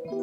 Hey,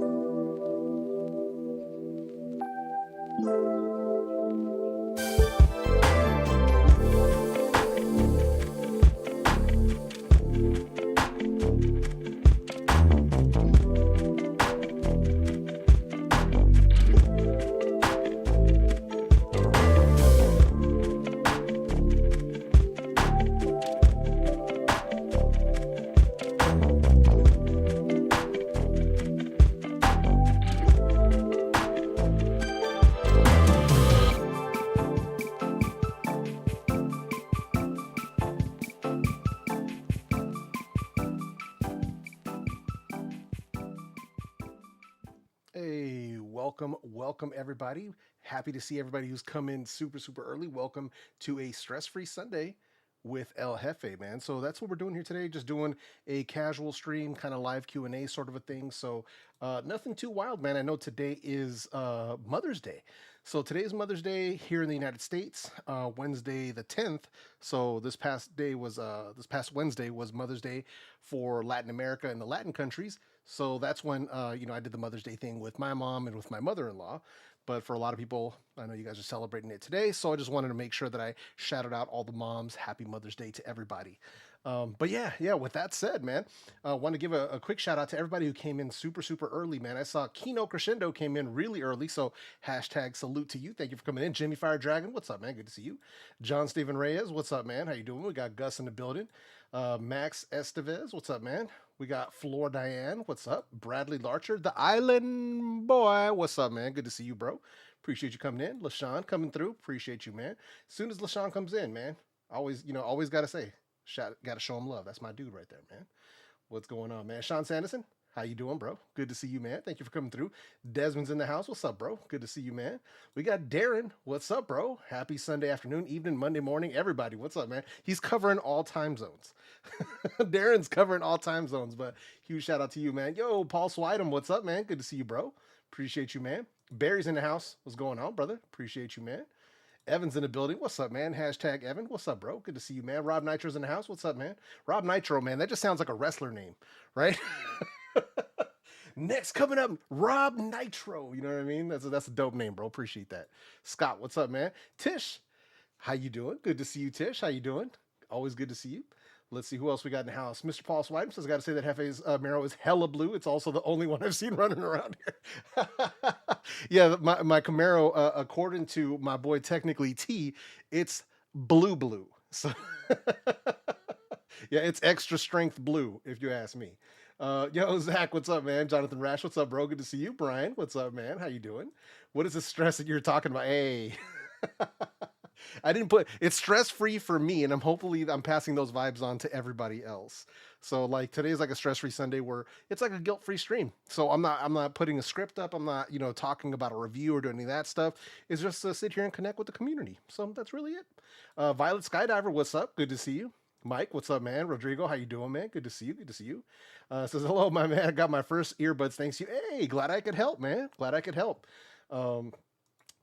welcome everybody. Happy to see everybody who's come in super early. Welcome to a stress-free Sunday with El Jefe, man. So that's what we're doing here today, just doing a casual stream, kind of live Q&A sort of a thing. So nothing too wild, man. I know today is Mother's Day. So today's Mother's Day here in the United States, Wednesday the 10th. So this past Wednesday was Mother's Day for Latin America and the Latin countries. So that's when I did the Mother's Day thing with my mom and with my mother-in-law. But for a lot of people, I know you guys are celebrating it today, so I just wanted to make sure that I shouted out all the moms. Happy Mother's Day to everybody. But yeah, with that said, man, I want to give a quick shout out to everybody who came in super early, man. I saw Kino Crescendo came in really early, so hashtag salute to you. Thank you for coming in. Jimmy Fire Dragon, what's up, man? Good to see you. John Steven Reyes, what's up, man? How you doing? We got Gus in the building. Max Estevez, what's up, man? We got Floor Diane, what's up? Bradley Larcher, the Island Boy, what's up, man? Good to see you, bro. Appreciate you coming in. LaShawn coming through, appreciate you, man. As soon as LaShawn comes in, man, always gotta say, gotta show him love. That's my dude right there, man. What's going on, man? Sean Sanderson, how you doing, bro? Good to see you, man. Thank you for coming through. Desmond's in the house. What's up, bro? Good to see you, man. We got Darren. What's up, bro? Happy Sunday afternoon, evening, Monday morning. Everybody, what's up, man? He's covering all time zones. Darren's covering all time zones, but huge shout out to you, man. Yo, Paul Swidem, what's up, man? Good to see you, bro. Appreciate you, man. Barry's in the house. What's going on, brother? Appreciate you, man. Evan's in the building. What's up, man? Hashtag Evan. What's up, bro? Good to see you, man. Rob Nitro's in the house. What's up, man? Rob Nitro, man. That just sounds like a wrestler name, right? Next coming up, Rob Nitro. You know what I mean? That's a dope name, bro. Appreciate that. Scott, what's up, man? Tish, how you doing? Good to see you, Tish. How you doing? Always good to see you. Let's see who else we got in the house. Mr. Paul Swipe says, I got to say that Hefe's Marrow is hella blue. It's also the only one I've seen running around here. Yeah, my Camaro, according to my boy Technically T, it's blue. So yeah, it's extra strength blue, if you ask me. Yo, Zach, what's up, man? Jonathan Rash, what's up, bro? Good to see you. Brian, what's up, man? How you doing? What is the stress that you're talking about? Hey. I didn't put it's stress-free for me, and I'm passing those vibes on to everybody else. So like today's like a stress-free Sunday where it's like a guilt-free stream. So I'm not putting a script up. I'm not, talking about a review or doing any of that stuff. It's just to sit here and connect with the community. So that's really it. Violet Skydiver, what's up? Good to see you. Mike, what's up, man? Rodrigo, how you doing, man? Good to see you. Good to see you. Says, hello, my man. I got my first earbuds. Thanks to you. Hey, glad I could help, man. Glad I could help.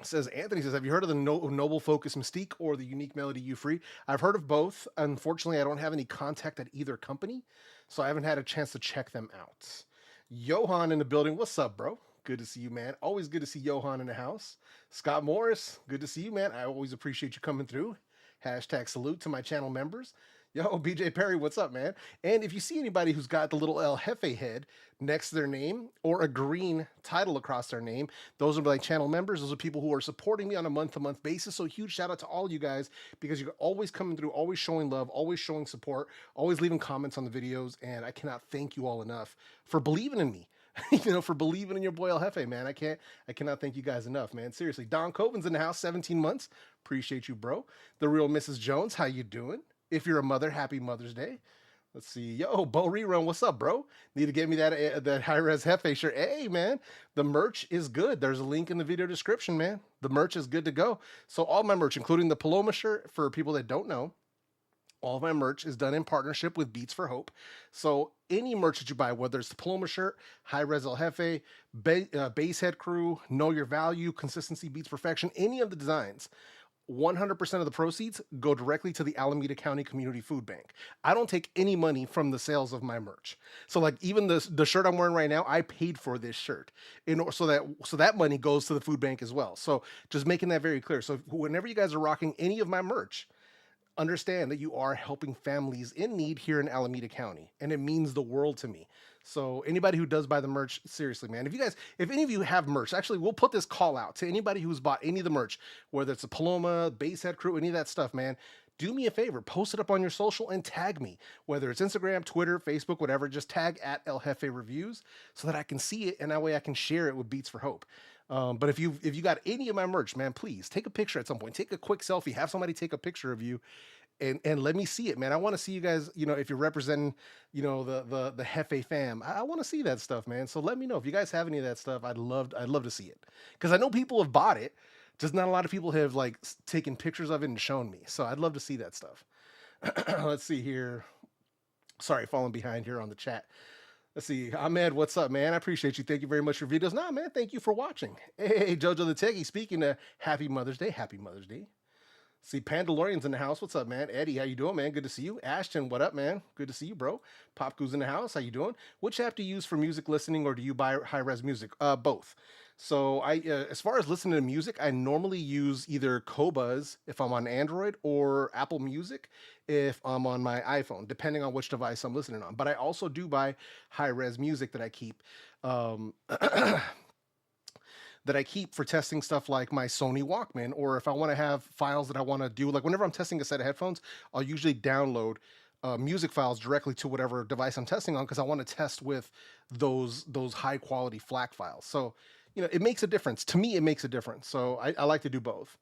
Says Anthony says, have you heard of the Noble Focus Mystique or the Unique Melody U-Free? I've heard of both. Unfortunately, I don't have any contact at either company, so I haven't had a chance to check them out. Johan in the building. What's up, bro? Good to see you, man. Always good to see Johan in the house. Scott Morris, good to see you, man. I always appreciate you coming through. Hashtag salute to my channel members. Yo, BJ Perry, what's up, man? And if you see anybody who's got the little El Jefe head next to their name or a green title across their name, those are my channel members. Those are people who are supporting me on a month-to-month basis. So huge shout out to all you guys because you're always coming through, always showing love, always showing support, always leaving comments on the videos. And I cannot thank you all enough for believing in me. For believing in your boy El Jefe, man. I cannot thank you guys enough, man. Seriously. Don Coven's in the house, 17 months. Appreciate you, bro. The Real Mrs. Jones, how you doing? If you're a mother, happy Mother's Day. Let's see. Yo, Bo Rerun, what's up, bro? Need to get me that high-res Jefe shirt. Hey, man, the merch is good. There's a link in the video description, man. The merch is good to go. So all my merch, including the Paloma shirt, for people that don't know, all of my merch is done in partnership with Beats for Hope. So any merch that you buy, whether it's the Paloma shirt, High Res El Jefe, Basshead Crew, Know Your Value, Consistency Beats Perfection, any of the designs, 100% of the proceeds go directly to the Alameda County Community Food Bank. I don't take any money from the sales of my merch. So like even the shirt I'm wearing right now, I paid for this shirt so that money goes to the food bank as well. So just making that very clear. So whenever you guys are rocking any of my merch, understand that you are helping families in need here in Alameda County, and it means the world to me. So anybody who does buy the merch, seriously, man, if any of you have merch, actually, we'll put this call out to anybody who's bought any of the merch, whether it's a Paloma, Basehead Crew, any of that stuff, man. Do me a favor, post it up on your social and tag me, whether it's Instagram, Twitter, Facebook, whatever. Just tag at ELJEFEREVIEWS so that I can see it, and that way I can share it with Beats for Hope. But if you got any of my merch, man, please take a picture at some point. Take a quick selfie. Have somebody take a picture of you, and let me see it, man. I want to see you guys. If you're representing, the Jefe fam, I want to see that stuff, man. So let me know if you guys have any of that stuff. I'd love to see it because I know people have bought it. Just not a lot of people have like taken pictures of it and shown me. So I'd love to see that stuff. Let's see here. Sorry, falling behind here on the chat. Let's see. Ahmed, what's up, man? I appreciate you. Thank you very much for videos. Nah, man, thank you for watching. Hey, Jojo the Techie, speaking of Happy Mother's Day. Happy Mother's Day. See, Pandalorian's in the house. What's up, man? Eddie, how you doing, man? Good to see you. Ashton, what up, man? Good to see you, bro. Popku's in the house. How you doing? Which app do you use for music listening, or do you buy high-res music? Both. So as far as listening to music, I normally use either Qobuz if I'm on Android or Apple Music if I'm on my iPhone, depending on which device I'm listening on. But I also do buy high-res music that I keep. That I keep for testing stuff like my Sony Walkman, or if I want to have files that I want to do, like whenever I'm testing a set of headphones, I'll usually download music files directly to whatever device I'm testing on because I want to test with those high quality FLAC files. So, it makes a difference. To me, it makes a difference. So I like to do both.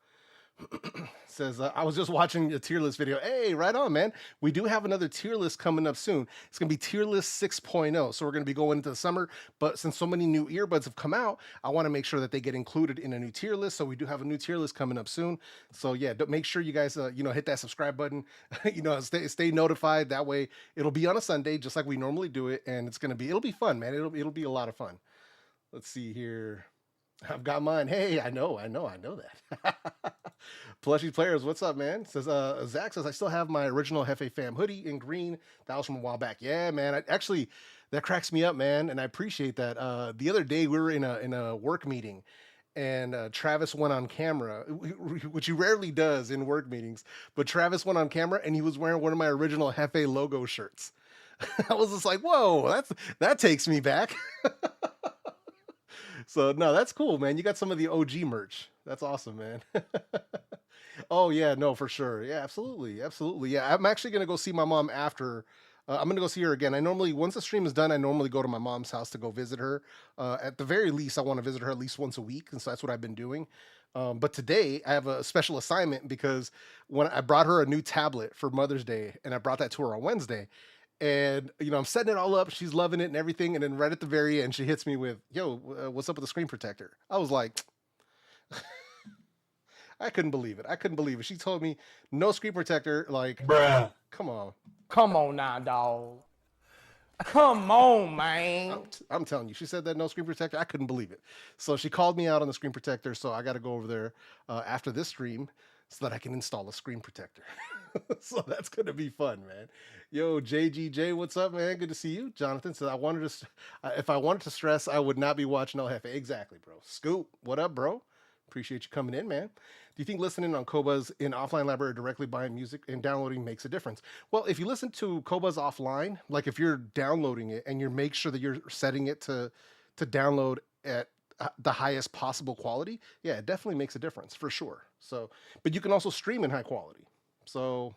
Says, I was just watching a tier list video. Hey, right on, man. We do have another tier list coming up soon. It's going to be tier list 6.0. So we're going to be going into the summer. But since so many new earbuds have come out, I want to make sure that they get included in a new tier list. So we do have a new tier list coming up soon. So yeah, make sure you guys, hit that subscribe button, stay notified. That way it'll be on a Sunday, just like we normally do it. And it'll be fun, man. It'll be a lot of fun. Let's see here. I've got mine. Hey, I know that. Plushy Players, what's up, man? Says Zach says I still have my original Jefe Fam hoodie in green. That was from a while back. Yeah, man. That cracks me up, man, and I appreciate that. The other day we were in a work meeting, and Travis went on camera, which he rarely does in work meetings. But Travis went on camera, and he was wearing one of my original Jefe logo shirts. I was just like, whoa, that takes me back. So no, that's cool, man. You got some of the OG merch. That's awesome, man. Oh yeah, no, for sure. Yeah, absolutely. Yeah, I'm actually gonna go see my mom after. I'm gonna go see her again. Once the stream is done, I normally go to my mom's house to go visit her. At the very least, I want to visit her at least once a week, and so that's what I've been doing. But today I have a special assignment because when I brought her a new tablet for Mother's Day, and I brought that to her on Wednesday. And I'm setting it all up. She's loving it and everything. And then right at the very end, she hits me with, "Yo, what's up with the screen protector?" I was like, I couldn't believe it. She told me no screen protector. Like, bruh, come on. Come on now, dog. Come on, man. I'm telling you, she said that no screen protector. I couldn't believe it. So she called me out on the screen protector. So I got to go over there after this stream so that I can install a screen protector. So that's going to be fun, man. Yo, JGJ, what's up, man? Good to see you. Jonathan said, if I wanted to stress, I would not be watching El Jefe. Exactly, bro. Scoop, what up, bro? Appreciate you coming in, man. Do you think listening on Qobuz in offline library or directly buying music and downloading makes a difference? Well, if you listen to Qobuz offline, like if you're downloading it and you make sure that you're setting it to download at the highest possible quality, yeah, it definitely makes a difference for sure. So, but you can also stream in high quality. So,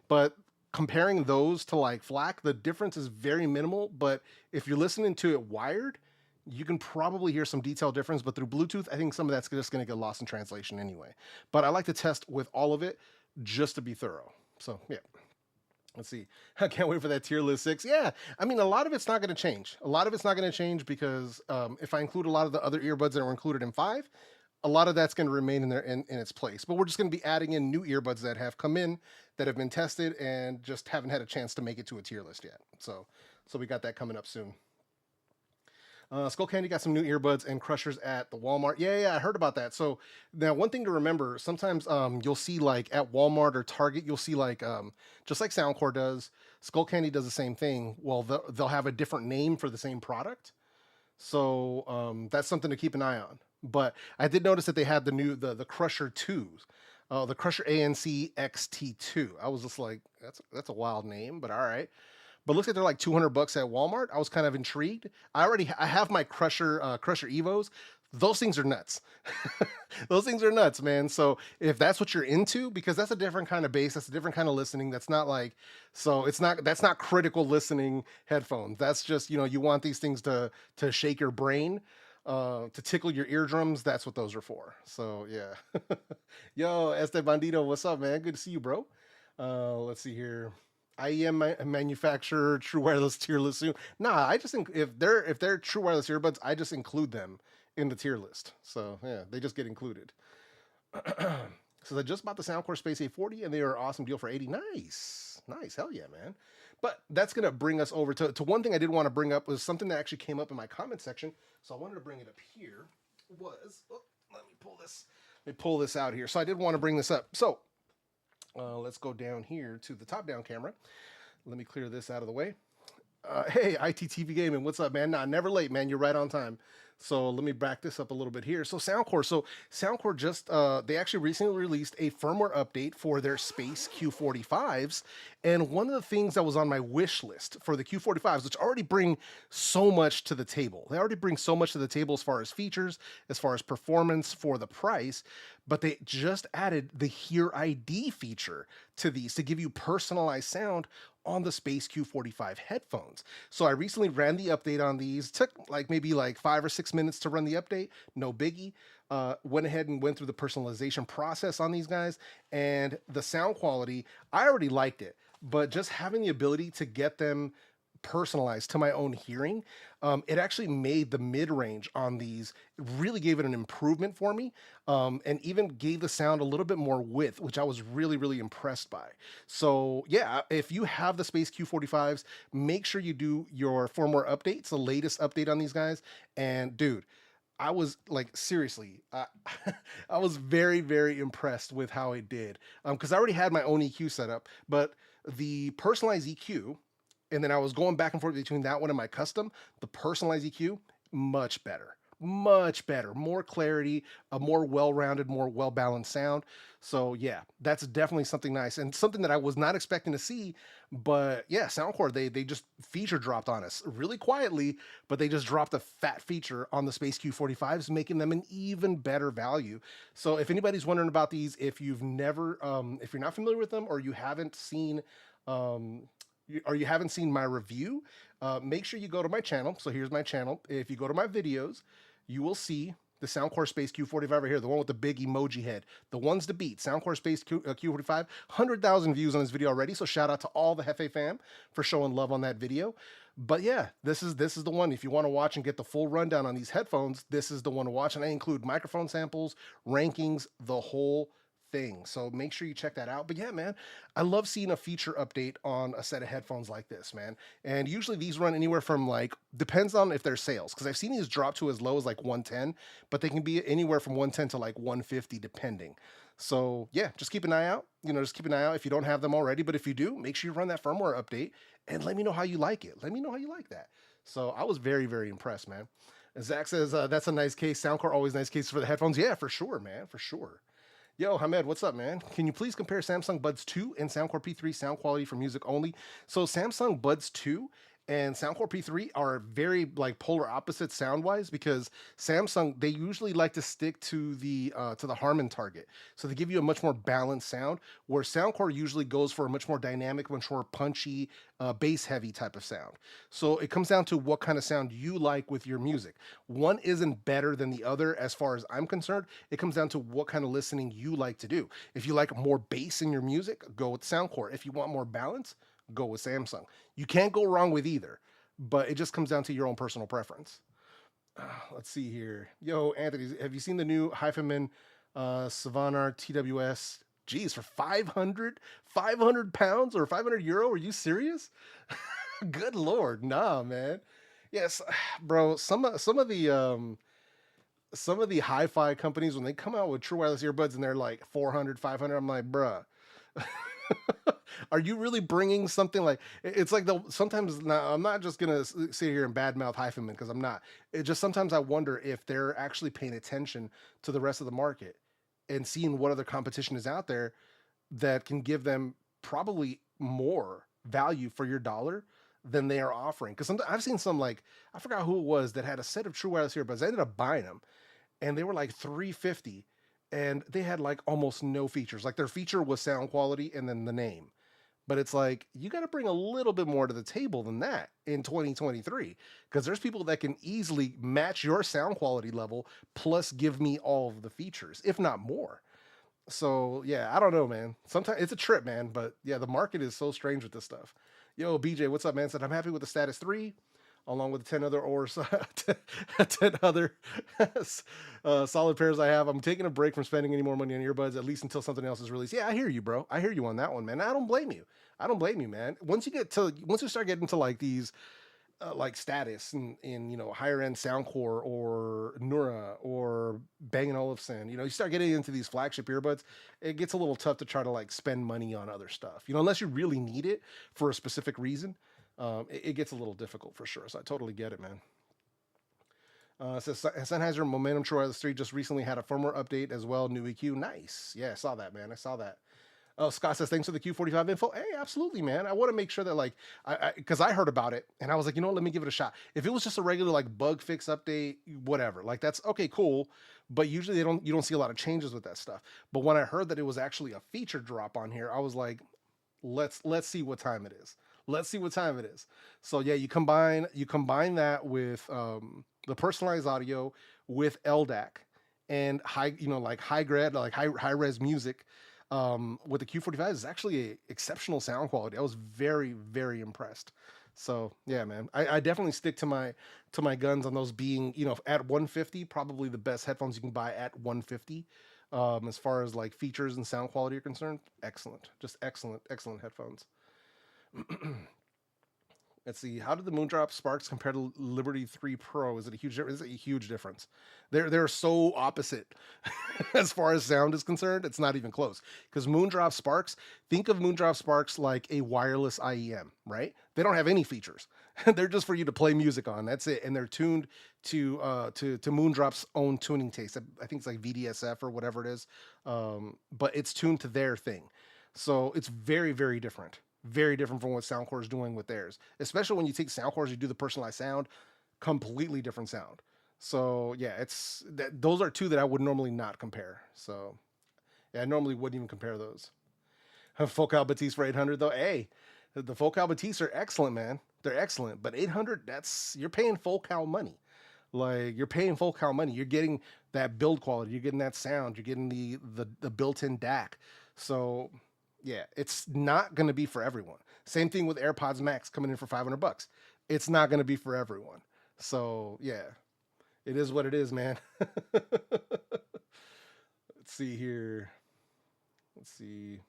but comparing those to like FLAC, the difference is very minimal. But if you're listening to it wired, you can probably hear some detailed difference. But through Bluetooth, I think some of that's just going to get lost in translation anyway. But I like to test with all of it just to be thorough. So, yeah. Let's see. I can't wait for that tier list 6. Yeah, I mean, a lot of it's not going to change. A lot of it's not going to change because if I include a lot of the other earbuds that were included in 5, a lot of that's going to remain in there in its place. But we're just going to be adding in new earbuds that have come in, that have been tested, and just haven't had a chance to make it to a tier list yet. So we got that coming up soon. Skull Candy got some new earbuds and crushers at the Walmart. Yeah, I heard about that. So now one thing to remember, sometimes you'll see like at Walmart or Target, you'll see like just like Soundcore does, Skull Candy does the same thing. Well, they'll have a different name for the same product. So that's something to keep an eye on. But I did notice that they had the new the Crusher 2s. The Crusher ANC XT2. I was just like, that's a wild name, but all right. But looks like they're like $200 at Walmart. I was kind of intrigued. I have my Crusher Evos. Those things are nuts. Those things are nuts, man. So if that's what you're into, because that's a different kind of bass, that's a different kind of listening. That's not like, so it's not, that's not critical listening headphones. That's just, you know, you want these things to shake your brain, to tickle your eardrums. That's what those are for. So yeah. Yo, Este Bandito, what's up, man? Good to see you, bro. Let's see here. IEM manufacturer, true wireless tier list soon. Nah, I just think if they're true wireless earbuds, I just include them in the tier list. So yeah, they just get included. So I just bought the Soundcore Space A40 and they are an awesome deal for 80. Nice. Nice. Hell yeah, man. But that's gonna bring us over to one thing I did want to bring up was something that actually came up in my comment section. So I wanted to bring it up here. Let me pull this out here. So I did want to bring this up. So let's go down here to the top-down camera. Let me clear this out of the way. Hey, ITTV Gaming, what's up, man? Nah, never late, man. You're right on time. So let me back this up a little bit here. So Soundcore just, they actually recently released a firmware update for their Space Q45s. And one of the things that was on my wish list for the Q45s, which already bring so much to the table. They already bring so much to the table as far as features, as far as performance for the price, but they just added the Hear ID feature to these to give you personalized sound on the Space Q45 headphones. So I recently ran the update on these. Took like maybe like 5 or 6 minutes to run the update. No biggie. Went ahead and went through the personalization process on these guys, and the sound quality, I already liked it, but just having the ability to get them personalized to my own hearing, it actually made the mid-range on these, really gave it an improvement for me, and even gave the sound a little bit more width, which I was really impressed by. So yeah, if you have the Space Q45s, make sure you do your firmware updates, the latest update on these guys. And dude, I was like, seriously, I was very impressed with how it did, because I already had my own EQ set up, but the personalized EQ, and then I was going back and forth between that one and my custom. The personalized EQ, much better, more clarity, a more well-rounded, more well-balanced sound. So yeah, that's definitely something nice and something that I was not expecting to see. But yeah, Soundcore, they just feature dropped on us really quietly, but they just dropped a fat feature on the Space Q45s, making them an even better value. So if anybody's wondering about these, if you've never, if you're not familiar with them, or you haven't seen, you haven't seen my review, make sure you go to my channel. So here's my channel. If you go to my videos, you will see the Soundcore Space Q45 right here, the one with the big emoji head. The one's to beat. Soundcore Space Q45, 100,000 views on this video already. So shout out to all the Hefe fam for showing love on that video. But yeah, this is the one. If you want to watch and get the full rundown on these headphones, this is the one to watch. And I include microphone samples, rankings, the whole thing. So make sure you check that out. But yeah, man, I love seeing a feature update on a set of headphones like this, man. And usually these run anywhere from, like, depends on if they're sales, because I've seen these drop to as low as like 110, but they can be anywhere from 110 to like 150 depending. So yeah, just keep an eye out. You know, just keep an eye out if you don't have them already. But if you do, make sure you run that firmware update and let me know how you like it. Let me know how you like that. So I was very impressed, man. And Zach says, that's a nice case. Soundcore, always nice case for the headphones. Yeah, for sure, man, for sure. Yo, Hamed, what's up, man? Can you please compare Samsung Buds 2 and Soundcore P3 sound quality for music only? So Samsung Buds 2 and Soundcore P3 are very like polar opposites sound-wise, because Samsung, they usually like to stick to the Harman target. So they give you a much more balanced sound, where Soundcore usually goes for a much more dynamic, much more punchy, bass-heavy type of sound. So it comes down to what kind of sound you like with your music. One isn't better than the other as far as I'm concerned. It comes down to what kind of listening you like to do. If you like more bass in your music, go with Soundcore. If you want more balance, go with Samsung. You can't go wrong with either, but it just comes down to your own personal preference. Let's see here. Yo, Anthony, have you seen the new HiFi Savanar TWS? Geez, for 500 pounds or 500 euro? Are you serious? Good Lord. Nah, man. Yes, bro. Some of the hi-fi companies when they come out with true wireless earbuds and they're like 400, 500, I'm like, bruh. Are you really bringing something like it's like the sometimes now I'm not just gonna sit here and badmouth Hyphenman because I'm not. It just sometimes I wonder if they're actually paying attention to the rest of the market and seeing what other competition is out there that can give them probably more value for your dollar than they are offering. Because I've seen some like I forgot who it was that had a set of true wireless earbuds. I ended up buying them, and they were like 350, and they had like almost no features. Like their feature was sound quality and then the name. But it's like you got to bring a little bit more to the table than that in 2023 because there's people that can easily match your sound quality level plus give me all of the features, if not more. So yeah, I don't know, man. Sometimes it's a trip, man. But yeah, the market is so strange with this stuff. Yo, BJ, what's up, man? Said I'm happy with the status 3, along with the 10 other or 10 other solid pairs I have. I'm taking a break from spending any more money on earbuds, at least until something else is released. Yeah, I hear you, bro. I hear you on that one, man. I don't blame you. I don't blame you, man. Once you start getting to like these like status in higher end Soundcore or Nura or Bang& Olufsen, you start getting into these flagship earbuds, it gets a little tough to try to like spend money on other stuff. Unless you really need it for a specific reason, it gets a little difficult for sure. So I totally get it, man. It says Sennheiser Momentum True Wireless 3 just recently had a firmware update as well. New EQ, nice. Yeah, I saw that, man. I saw that. Oh, Scott says thanks for the Q45 info. Hey, absolutely, man. I want to make sure that like because I heard about it and I was like, you know what, let me give it a shot. If it was just a regular like bug fix update, whatever, like that's okay, cool. But usually you don't see a lot of changes with that stuff. But when I heard that it was actually a feature drop on here, I was like, let's see what time it is. Let's see what time it is. So yeah, you combine that with the personalized audio with LDAC and like high grade, like high res music with the Q45 is actually a exceptional sound quality. I was very, very impressed. So yeah, man, I definitely stick to my guns on those being, at 150, probably the best headphones you can buy at 150. As far as like features and sound quality are concerned, excellent, just excellent, excellent headphones. Let's see. How did the Moondrop Sparks compare to Liberty 3 Pro? Is it a huge difference? It's a huge difference. They're so opposite as far as sound is concerned. It's not even close. Because Moondrop Sparks, think of Moondrop Sparks like a wireless IEM, right? They don't have any features. They're just for you to play music on. That's it. And they're tuned to Moondrop's own tuning taste. I think it's like VDSF or whatever it is. But it's tuned to their thing. So it's very, very different. Very different from what Soundcore is doing with theirs. Especially when you take Soundcores, you do the personalized sound, completely different sound. So yeah, those are two that I would normally not compare. So yeah, I normally wouldn't even compare those. Focal Batiste for 800 though. Hey, the Focal Batiste are excellent, man. They're excellent, but 800, you're paying Focal money. Like you're paying Focal money. You're getting that build quality. You're getting that sound. You're getting the built-in DAC. So yeah, it's not going to be for everyone. Same thing with AirPods Max coming in for $500. It's not going to be for everyone. So yeah, it is what it is, man. Let's see here. Let's see.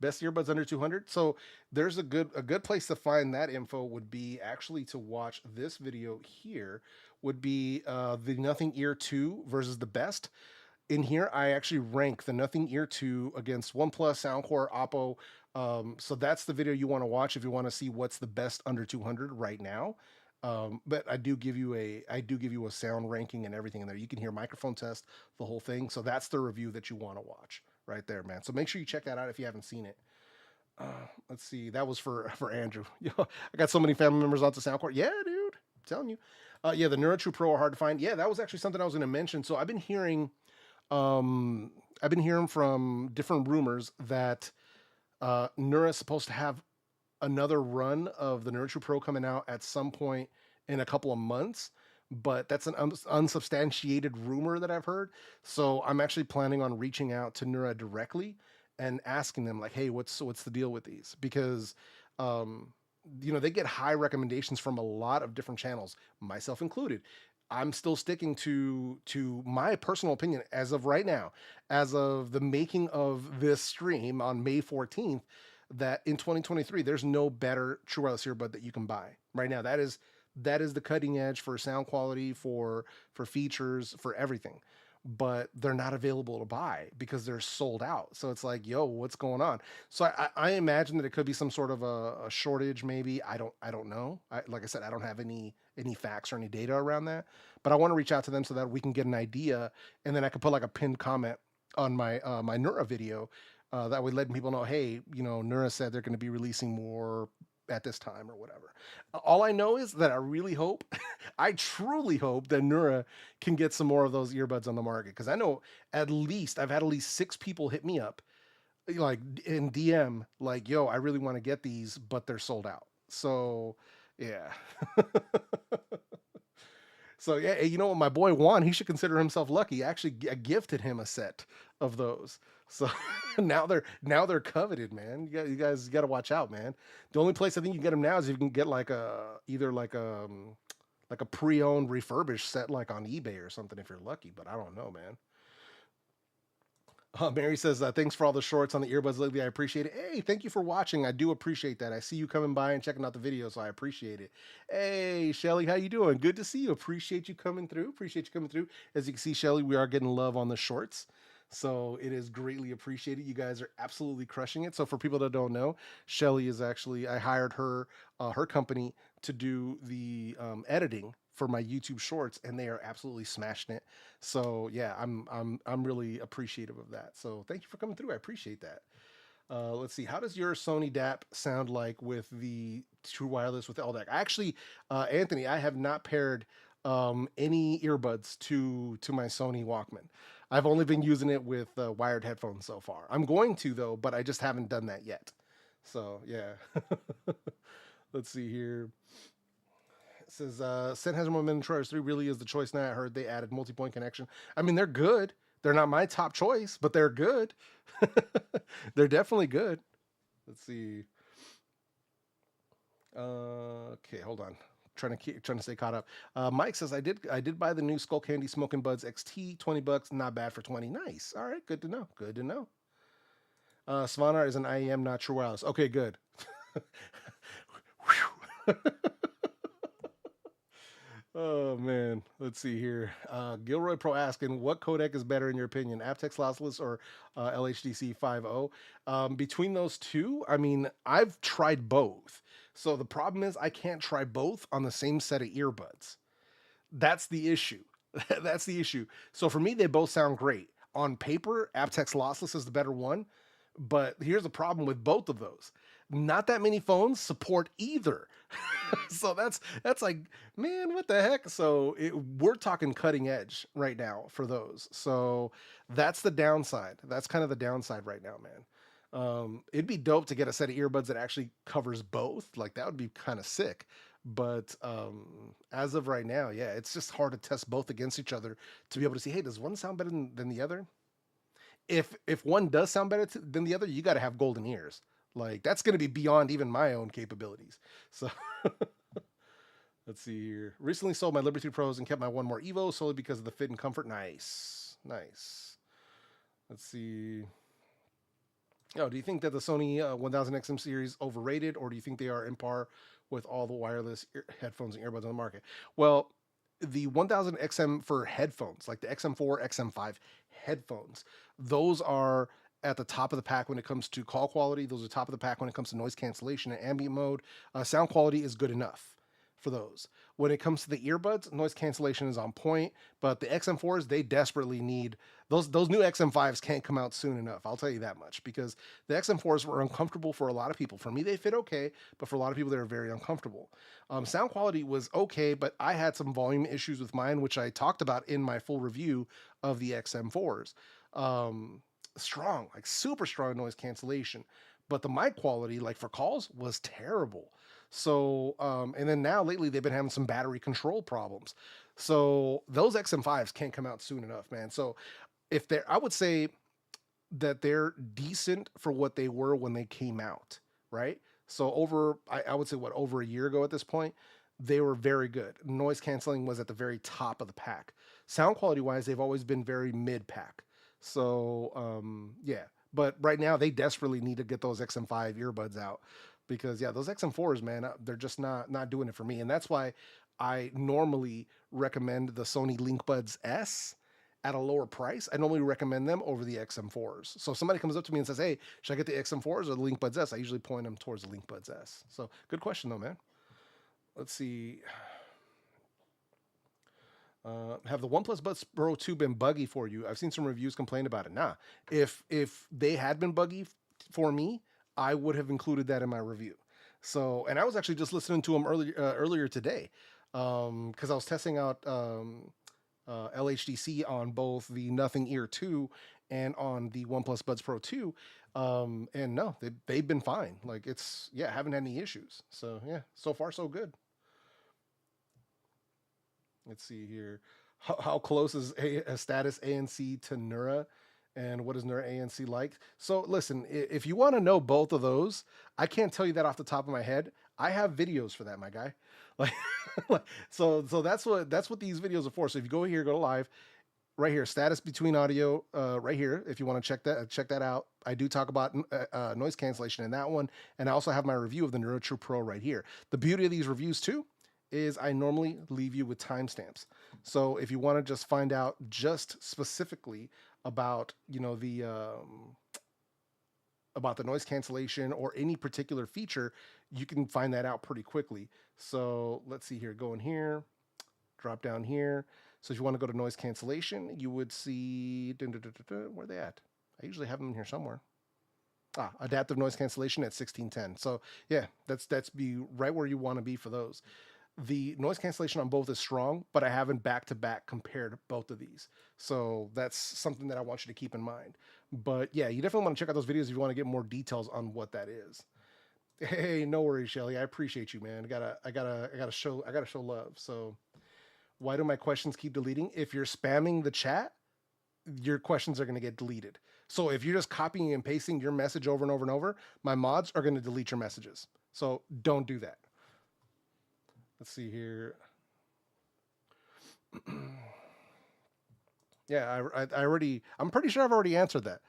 Best earbuds under 200. So there's a good place to find that info would be actually to watch this video here. Would be the Nothing Ear 2 versus the best. In here, I actually rank the Nothing Ear 2 against OnePlus, Soundcore, Oppo. So that's the video you want to watch if you want to see what's the best under 200 right now. But I do give you a sound ranking and everything in there. You can hear microphone test, the whole thing. So that's the review that you want to watch right there, man. So make sure you check that out if you haven't seen it. Let's see. That was for Andrew. I got so many family members onto Soundcore. Yeah, dude. I'm telling you. Yeah, the Neuro True Pro are hard to find. Yeah, that was actually something I was going to mention. So I've been hearing from different rumors that Nura is supposed to have another run of the Nura True Pro coming out at some point in a couple of months, but that's an unsubstantiated rumor that I've heard. So I'm actually planning on reaching out to Nura directly and asking them like, hey, what's the deal with these? Because they get high recommendations from a lot of different channels, myself included. I'm still sticking to my personal opinion as of right now, as of the making of this stream on May 14th, that in 2023 there's no better true wireless earbud that you can buy right now. that is the cutting edge for sound quality, for features, for everything. But they're not available to buy because they're sold out. So it's like, yo, what's going on? So I imagine that it could be some sort of a shortage, maybe. I don't know. Like I said, I don't have any facts or any data around that. But I want to reach out to them so that we can get an idea, and then I could put like a pinned comment on my Nura video. That way, letting people know, hey, Nura said they're going to be releasing more at this time or whatever. All I know is that I really hope, I truly hope that Nura can get some more of those earbuds on the market, because I know I've had at least 6 people hit me up like in DM like, yo, I really want to get these, but they're sold out. So yeah. So yeah, you know what, my boy Juan, he should consider himself lucky. I gifted him a set of those. So now they're coveted, man. You guys got to watch out, man. The only place I think you can get them now is if you can get like a either like a pre-owned refurbished set like on eBay or something if you're lucky. But I don't know, man. Mary says, thanks for all the shorts on the earbuds lately. I appreciate it. Hey, thank you for watching. I do appreciate that. I see you coming by and checking out the video, so I appreciate it. Hey, Shelly, how you doing? Good to see you. Appreciate you coming through. Appreciate you coming through. As you can see, Shelly, we are getting love on the shorts. So it is greatly appreciated. You guys are absolutely crushing it. So for people that don't know, Shelly is actually, I hired her company to do the editing for my YouTube shorts, and they are absolutely smashing it. So yeah, I'm really appreciative of that. So thank you for coming through. I appreciate that. Let's see. How does your Sony DAP sound like with the True Wireless with LDAC? Actually, Anthony, I have not paired any earbuds to my Sony Walkman. I've only been using it with wired headphones so far. I'm going to though, but I just haven't done that yet. So yeah. Let's see here. It says Sennheiser Momentum Troyers 3 really is the choice now. I heard they added multi-point connection. I mean, they're good. They're not my top choice, but they're good. They're definitely good. Let's see. Okay, hold on. Trying to stay caught up. Mike says I did buy the new Skull Candy Smoking Buds XT, $20, not bad for 20. Nice. All right, good to know. Good to know. Svanar is an IEM, not True Wireless. Okay, good. Oh man, let's see here. Gilroy Pro asking, what codec is better in your opinion, aptX lossless or LHDC 5.0? Between those two, I mean, I've tried both. So the problem is I can't try both on the same set of earbuds. That's the issue. That's the issue. So for me, they both sound great. On paper, aptX lossless is the better one. But here's the problem with both of those. Not that many phones support either. So that's like, man, what the heck? So we're talking cutting edge right now for those. So that's the downside. That's kind of the downside right now, man. It'd be dope to get a set of earbuds that actually covers both. Like that would be kind of sick. But as of right now, yeah, it's just hard to test both against each other to be able to see, hey, does one sound better than the other? If one does sound better than the other, you got to have golden ears. Like that's going to be beyond even my own capabilities. So let's see here. Recently sold my Liberty Pros and kept my one more Evo solely because of the fit and comfort. Nice, nice. Let's see. Oh, do you think that the Sony 1000XM series overrated, or do you think they are in par with all the wireless headphones and earbuds on the market? Well, the 1000XM for headphones, like the XM4, XM5 headphones, those are at the top of the pack when it comes to call quality. Those are top of the pack when it comes to noise cancellation and ambient mode. Sound quality is good enough for those. When it comes to the earbuds, noise cancellation is on point, but the XM4s, they desperately need those new XM5s can't come out soon enough. I'll tell you that much, because the XM4s were uncomfortable for a lot of people. For me, they fit okay, but for a lot of people, they were very uncomfortable. Sound quality was okay, but I had some volume issues with mine, which I talked about in my full review of the XM4s. Strong, like super strong noise cancellation, but the mic quality, like for calls, was terrible. So, and then now lately they've been having some battery control problems. So those XM5s can't come out soon enough, man. So if they're, I would say that they're decent for what they were when they came out, right? So I would say over a year ago at this point, they were very good. Noise canceling was at the very top of the pack. Sound quality wise, they've always been very mid pack. So yeah, but right now they desperately need to get those XM5 earbuds out, because yeah, those XM4s, man, they're just not doing it for me, and that's why I normally recommend the Sony LinkBuds S at a lower price. I normally recommend them over the XM4s. So if somebody comes up to me and says, "Hey, should I get the XM4s or the LinkBuds S?" I usually point them towards the LinkBuds S. So good question though, man. Let's see. Have the OnePlus Buds Pro 2 been buggy for you? I've seen some reviews complain about it. Nah, if they had been buggy for me, I would have included that in my review. So, and I was actually just listening to them earlier today, because I was testing out LHDC on both the Nothing Ear 2 and on the OnePlus Buds Pro 2. And no, they've been fine. Like it's, yeah, haven't had any issues. So yeah, so far so good. Let's see here. How close is a status ANC to Nura? And what is Nura ANC like? So listen, if you want to know both of those, I can't tell you that off the top of my head. I have videos for that, my guy. Like, so that's what these videos are for. So if you go here, go to live, right here, status between audio, right here. If you want to check that out, I do talk about noise cancellation in that one, and I also have my review of the Nura True Pro right here. The beauty of these reviews too is I normally leave you with timestamps. So if you want to just find out just specifically about, you know, about the noise cancellation or any particular feature, you can find that out pretty quickly. So let's see here, go in here, drop down here. So if you want to go to noise cancellation, you would see, where are they at? I usually have them in here somewhere. Adaptive noise cancellation at 1610. So yeah, that's be right where you want to be for those. The noise cancellation on both is strong, but I haven't back-to-back compared both of these. So that's something that I want you to keep in mind. But yeah, you definitely want to check out those videos if you want to get more details on what that is. Hey, no worries, Shelly. I appreciate you, man. I gotta show love. So why do my questions keep deleting? If you're spamming the chat, your questions are going to get deleted. So if you're just copying and pasting your message over and over and over, my mods are going to delete your messages. So don't do that. Let's see here. Yeah, I'm pretty sure I've already answered that.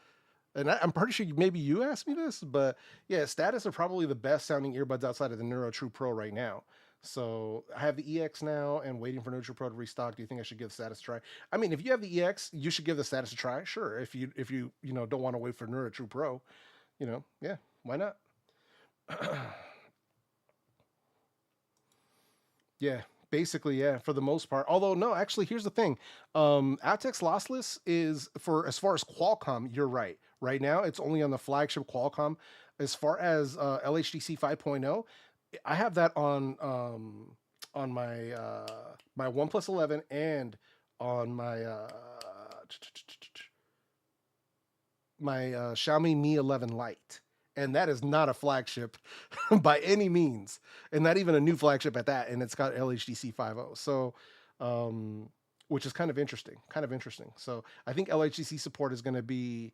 And I'm pretty sure maybe you asked me this, but yeah, Status are probably the best sounding earbuds outside of the Neuro True Pro right now. So I have the EX now and waiting for Neuro True Pro to restock. Do you think I should give Status a try? I mean, if you have the EX, you should give the Status a try. Sure. If you don't want to wait for Neuro True Pro, yeah, why not? Yeah, basically, yeah, for the most part. Although, no, actually, here's the thing. aptX Lossless is for as far as Qualcomm, you're right. Right now, it's only on the flagship Qualcomm. As far as LHDC 5.0, I have that on my my OnePlus 11 and on my Xiaomi Mi 11 Lite. And that is not a flagship by any means, and not even a new flagship at that. And it's got LHDC 5.0, so which is kind of interesting. So I think LHDC support is going to be,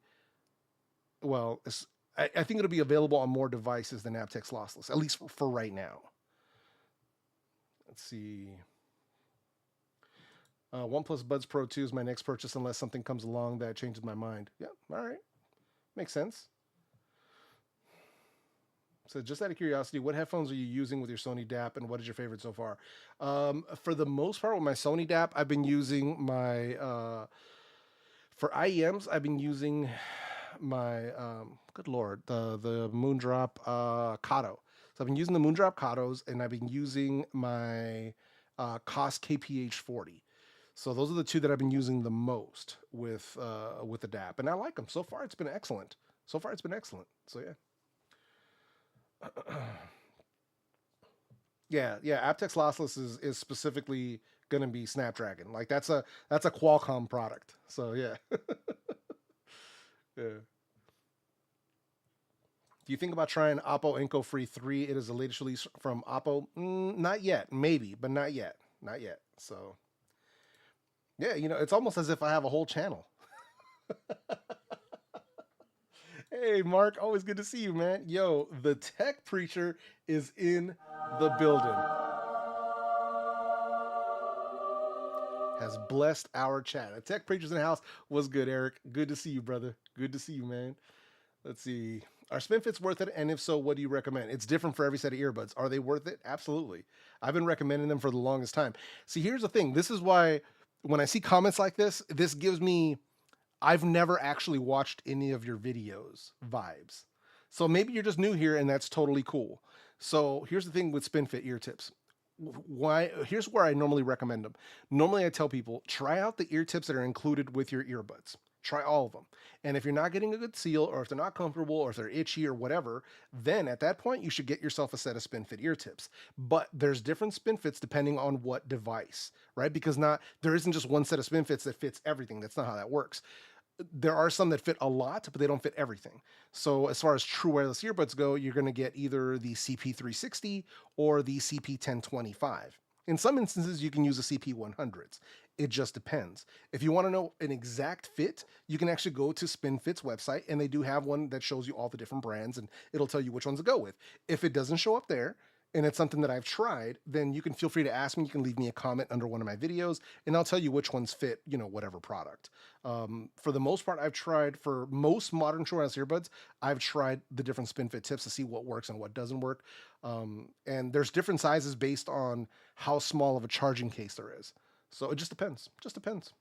well, I think it'll be available on more devices than aptX Lossless, at least for right now. Let's see. OnePlus Buds Pro 2 is my next purchase unless something comes along that changes my mind. Yeah, all right, makes sense. So just out of curiosity, what headphones are you using with your Sony DAP, and what is your favorite so far? For the most part, with my Sony DAP, I've been using my for IEMs. I've been using my good lord, the Moondrop Kato. So I've been using the Moondrop Katos, and I've been using my Koss KPH40. So those are the two that I've been using the most with the DAP, and I like them so far. It's been excellent. So yeah. Yeah, aptX Lossless is specifically going to be Snapdragon. Like that's a Qualcomm product. So yeah. Yeah. Do you think about trying Oppo Enco Free 3? It is the latest release from Oppo. Not yet, maybe, but not yet. So yeah, it's almost as if I have a whole channel. Hey, Mark, always good to see you, man. Yo, the tech preacher is in the building. Has blessed our chat. The tech preacher's in the house. What's good, Eric? Good to see you, brother. Good to see you, man. Let's see. Are spin fits worth it? And if so, what do you recommend? It's different for every set of earbuds. Are they worth it? Absolutely. I've been recommending them for the longest time. See, here's the thing. This is why when I see comments like this gives me, I've never actually watched any of your videos vibes. So maybe you're just new here and that's totally cool. So here's the thing with SpinFit ear tips. Here's where I normally recommend them. Normally I tell people, try out the ear tips that are included with your earbuds. Try all of them. And if you're not getting a good seal, or if they're not comfortable, or if they're itchy or whatever, then at that point you should get yourself a set of SpinFit ear tips. But there's different SpinFits depending on what device, right? Because there isn't just one set of SpinFits that fits everything. That's not how that works. There are some that fit a lot, but they don't fit everything. So as far as true wireless earbuds go, you're going to get either the CP360 or the CP1025. In some instances, you can use the CP100s. It just depends. If you want to know an exact fit, you can actually go to SpinFit's website, and they do have one that shows you all the different brands, and it'll tell you which ones to go with. If it doesn't show up there, and it's something that I've tried, then you can feel free to ask me. You can leave me a comment under one of my videos, and I'll tell you which ones fit, whatever product. For the most part, I've tried, for most modern true wireless earbuds, I've tried the different SpinFit tips to see what works and what doesn't work. And there's different sizes based on how small of a charging case there is. So it just depends. Just depends.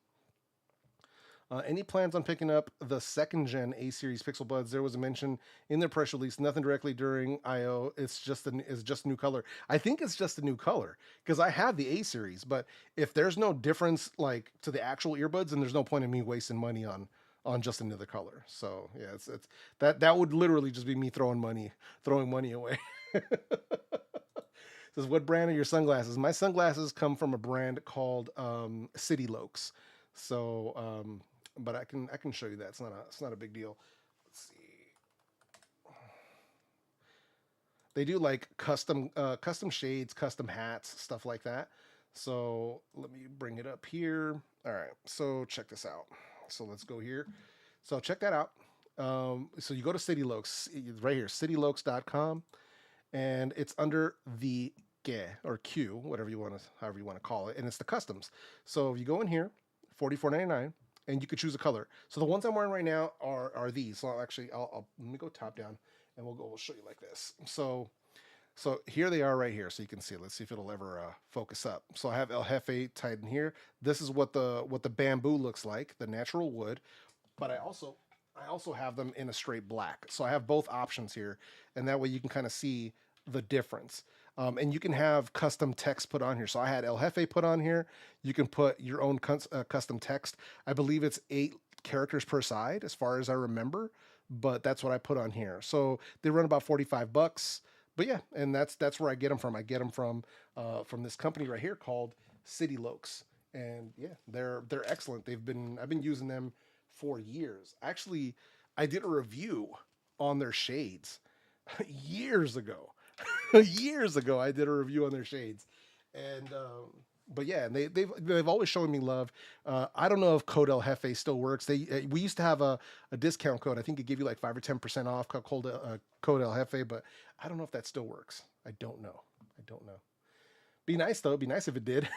Any plans on picking up the second gen A series Pixel Buds? There was a mention in their press release, nothing directly during I/O. It's just a new color. I think it's just a new color because I have the A series. But if there's no difference like to the actual earbuds, then there's no point in me wasting money on just another color. So yeah, it's that would literally just be me throwing money away. Says, what brand are your sunglasses? My sunglasses come from a brand called City Lokes. So but I can show you that. It's not a big deal. Let's see. They do like custom shades, custom hats, stuff like that. So let me bring it up here. All right. So check this out. So let's go here. So check that out. So you go to City Lokes, right here, citylokes.com, and it's under the or Q, however you want to call it, and it's the customs. So if you go in here, $44.99. And you could choose a color. So the ones I'm wearing right now are these. So I'll let me go top down, and we'll show you like this. So here they are right here. So you can see. Let's see if it'll ever focus up. So I have El Jefe tied in here. This is what the bamboo looks like, the natural wood. But I also have them in a straight black. So I have both options here, and that way you can kind of see the difference. And you can have custom text put on here. So I had El Jefe put on here. You can put your own custom text. I believe it's 8 characters per side, as far as I remember. But that's what I put on here. So they run about $45. But yeah, and that's where I get them from. I get them from this company right here called City Lokes. And yeah, they're excellent. I've been using them for years. Actually, I did a review on their shades years ago. Years ago, I did a review on their shades, and but yeah, and they've always shown me love. I don't know if code El Jefe still works. We used to have a discount code. I think it gave you like 5 or 10% off called code El Jefe, but I don't know if that still works. I don't know. Be nice though. Be nice if it did.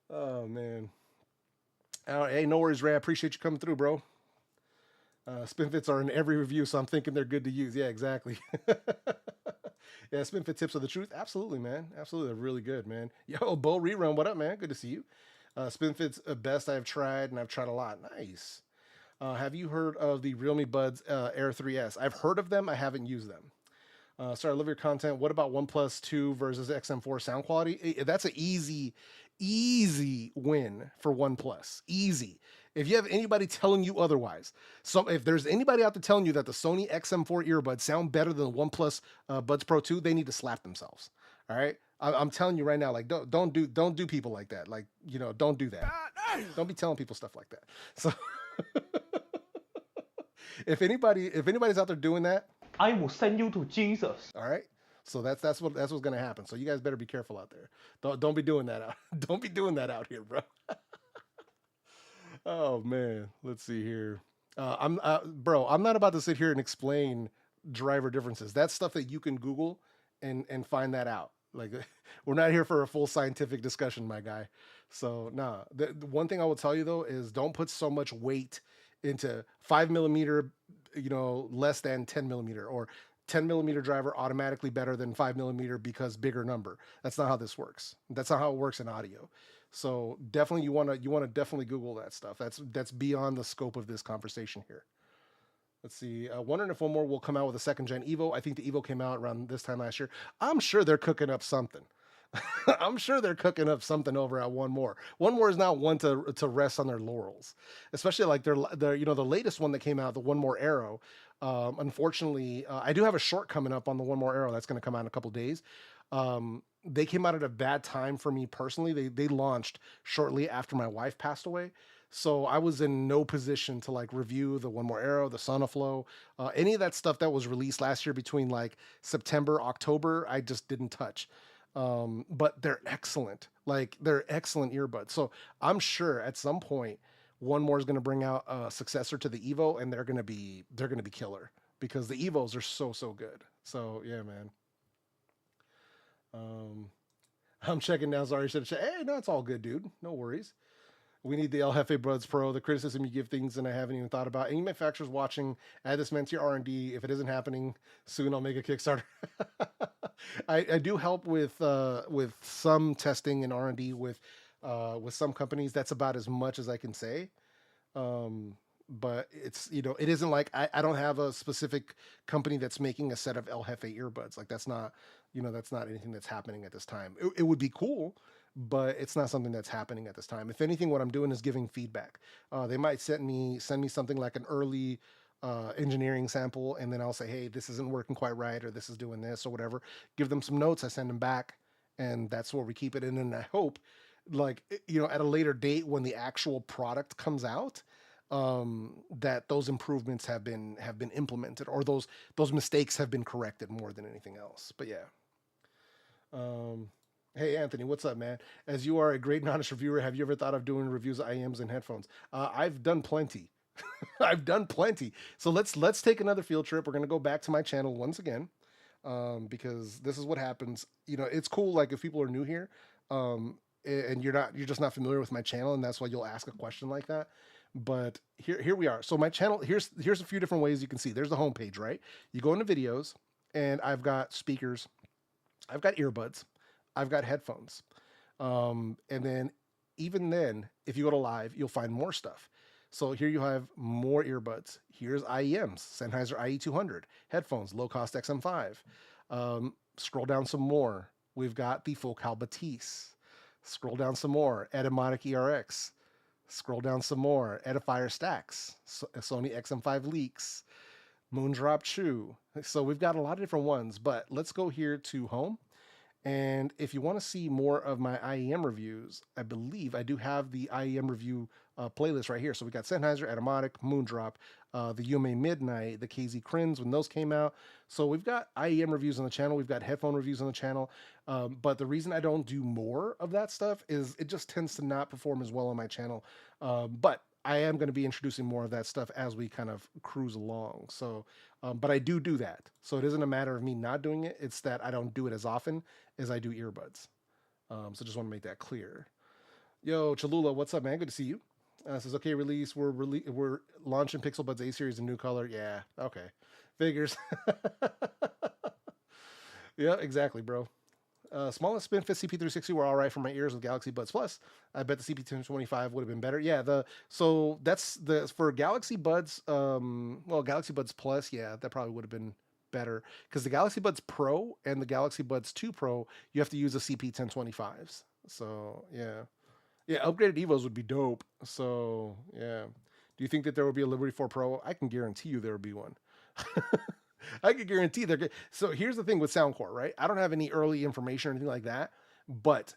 Oh man. Hey, no worries, Ray. I appreciate you coming through, bro. SpinFits are in every review, so I'm thinking they're good to use. Yeah, exactly. Yeah, SpinFit tips are the truth. Absolutely, man. Absolutely, they're really good, man. Yo, Bo Rerun, what up, man? Good to see you. SpinFit's best I've tried, and I've tried a lot. Nice. Have you heard of the Realme Buds Air 3S? I've heard of them. I haven't used them. Sorry, I love your content. What about OnePlus 2 versus XM4 sound quality? That's an easy win for OnePlus. Easy. If you have anybody telling you otherwise, so if there's anybody out there telling you that the Sony XM4 earbuds sound better than the OnePlus Buds Pro 2, they need to slap themselves. All right, I'm telling you right now, like don't do people like that. Like don't do that. Don't be telling people stuff like that. So if anybody's out there doing that, I will send you to Jesus. All right. So that's what's going to happen. So you guys better be careful out there. Don't be doing that out. Don't be doing that out here, bro. Oh man, let's see here. I'm not about to sit here and explain driver differences. That's stuff that you can Google and find that out. Like we're not here for a full scientific discussion, my guy. So nah. The one thing I will tell you though is don't put so much weight into 5mm less than 10 millimeter, or 10 millimeter driver automatically better than 5 millimeter because bigger number. That's not how this works. That's not how it works in audio. So definitely you want to definitely Google that stuff. That's beyond the scope of this conversation here. Let's see. Wondering if one more will come out with a second gen Evo. I think the Evo came out around this time last year. I'm sure they're cooking up something. I'm sure they're cooking up something over at One More. One More is not one to rest on their laurels, especially like their the latest one that came out, the One More Arrow. Unfortunately, I do have a short coming up on the One More Arrow that's going to come out in a couple days. They came out at a bad time for me personally. They launched shortly after my wife passed away. So I was in no position to like review the One More Arrow, the Sonaflow, any of that stuff that was released last year between like September, October. I just didn't touch. But they're excellent. Like they're excellent earbuds. So I'm sure at some point One More is going to bring out a successor to the Evo, and they're going to be killer because the Evos are so good. So yeah, man. Um, I'm checking now. Sorry, should have checked. Hey, no, it's all good, dude. No worries. We need the El Jefe Buds Pro. The criticism you give things and I haven't even thought about. Any manufacturers watching, add this meant to your R&D. If it isn't happening soon, I'll make a Kickstarter. I do help with some testing and R&D with some companies. That's about as much as I can say. But it's it isn't like I don't have a specific company that's making a set of El Jefe earbuds. Like that's not anything that's happening at this time. It would be cool, but it's not something that's happening at this time. If anything, what I'm doing is giving feedback. They might send me something like an early engineering sample, and then I'll say, hey, this isn't working quite right, or this is doing this, or whatever. Give them some notes. I send them back, and that's where we keep it. And then I hope, like at a later date when the actual product comes out, that those improvements have been implemented, or those mistakes have been corrected more than anything else. But yeah. Um, Hey Anthony, what's up, man? As you are a great and honest reviewer, have you ever thought of doing reviews of IEMs and headphones? I've done plenty. I've done plenty. So let's take another field trip. We're gonna go back to my channel once again, because this is what happens. It's cool. Like if people are new here, and you're just not familiar with my channel, and that's why you'll ask a question like that. But here we are. So my channel, here's a few different ways you can see. There's the homepage, right? You go into videos, and I've got speakers, I've got earbuds, I've got headphones. And then even then, if you go to live, you'll find more stuff. So here you have more earbuds. Here's IEMs, Sennheiser IE200, headphones, low cost XM5. Scroll down some more. We've got the Focal Batiste. Scroll down some more. Etymotic ERX. Scroll down some more. Edifier Stacks. Sony XM5 Leaks. Moondrop Chew. So we've got a lot of different ones, but let's go here to home. And if you want to see more of my IEM reviews, I believe I do have the IEM review playlist right here. So we got Sennheiser, Atomatic, Moondrop, the UMA Midnight, the KZ Krins when those came out. So we've got IEM reviews on the channel. We've got headphone reviews on the channel. But the reason I don't do more of that stuff is it just tends to not perform as well on my channel. But I am going to be introducing more of that stuff as we kind of cruise along. So, but I do that. So it isn't a matter of me not doing it. It's that I don't do it as often as I do earbuds. So just want to make that clear. Yo, Cholula, what's up, man? Good to see you. Says, okay, release. We're launching Pixel Buds A series in new color. Yeah, okay. Figures. Yeah, exactly, bro. Smallest spin fit CP360 were all right for my ears with Galaxy Buds Plus. I bet the CP1025 would have been better. Yeah, so that's for Galaxy Buds. Well, Galaxy Buds Plus, yeah, that probably would have been better because the Galaxy Buds Pro and the Galaxy Buds 2 Pro, you have to use the CP1025s. So yeah, upgraded Evos would be dope. So yeah, do you think that there will be a Liberty 4 Pro? I can guarantee you there will be one. I can guarantee they're good. So here's the thing with Soundcore, right? I don't have any early information or anything like that, but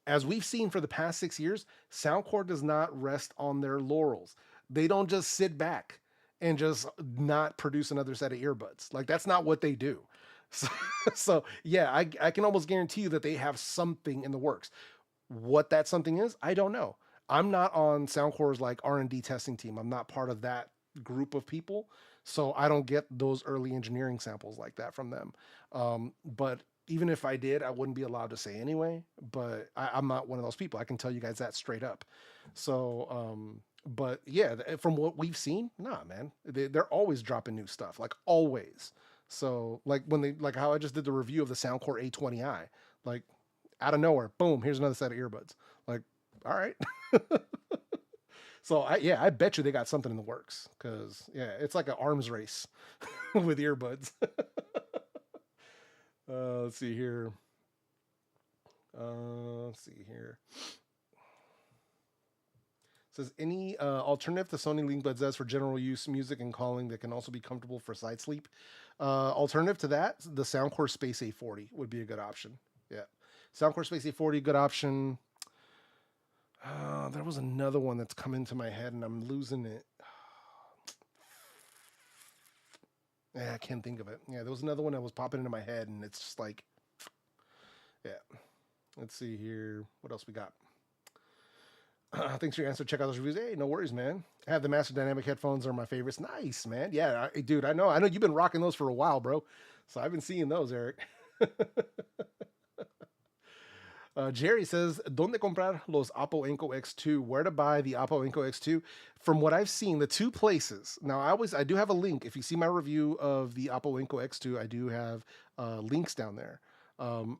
as we've seen for the past 6 years, Soundcore does not rest on their laurels. They don't just sit back and just not produce another set of earbuds. Like that's not what they do. So yeah, I can almost guarantee you that they have something in the works. What that something is, I don't know. I'm not on Soundcore's like R&D testing team. I'm not part of that group of people. So I don't get those early engineering samples like that from them. But even if I did, I wouldn't be allowed to say anyway. But I'm not one of those people. I can tell you guys that straight up. So, But yeah, from what we've seen, nah, man, they're always dropping new stuff, like always. So like when they like how I just did the review of the Soundcore A20i, like out of nowhere, boom, here's another set of earbuds. Like, all right. So I bet you they got something in the works because yeah, it's like an arms race with earbuds. Let's see here. Let's see here. Says any alternative to Sony Link Buds for general use music and calling that can also be comfortable for side sleep. Alternative to that, the Soundcore Space A40 would be a good option. Yeah, Soundcore Space A40, good option. There was another one that's come into my head and I'm losing it. Yeah, I can't think of it. Yeah, there was another one that was popping into my head and it's just like, yeah. Let's see here. What else we got? Thanks for your answer. Check out those reviews. Hey, no worries, man. I have the Master Dynamic headphones. Are my favorites. Nice, man. Yeah, dude. I know you've been rocking those for a while, bro. So I've been seeing those, Eric. Jerry says, "Donde comprar los Oppo Enco X2? Where to buy the Oppo Enco X2?" From what I've seen, the two places. Now, I do have a link. If you see my review of the Oppo Enco X2, I do have links down there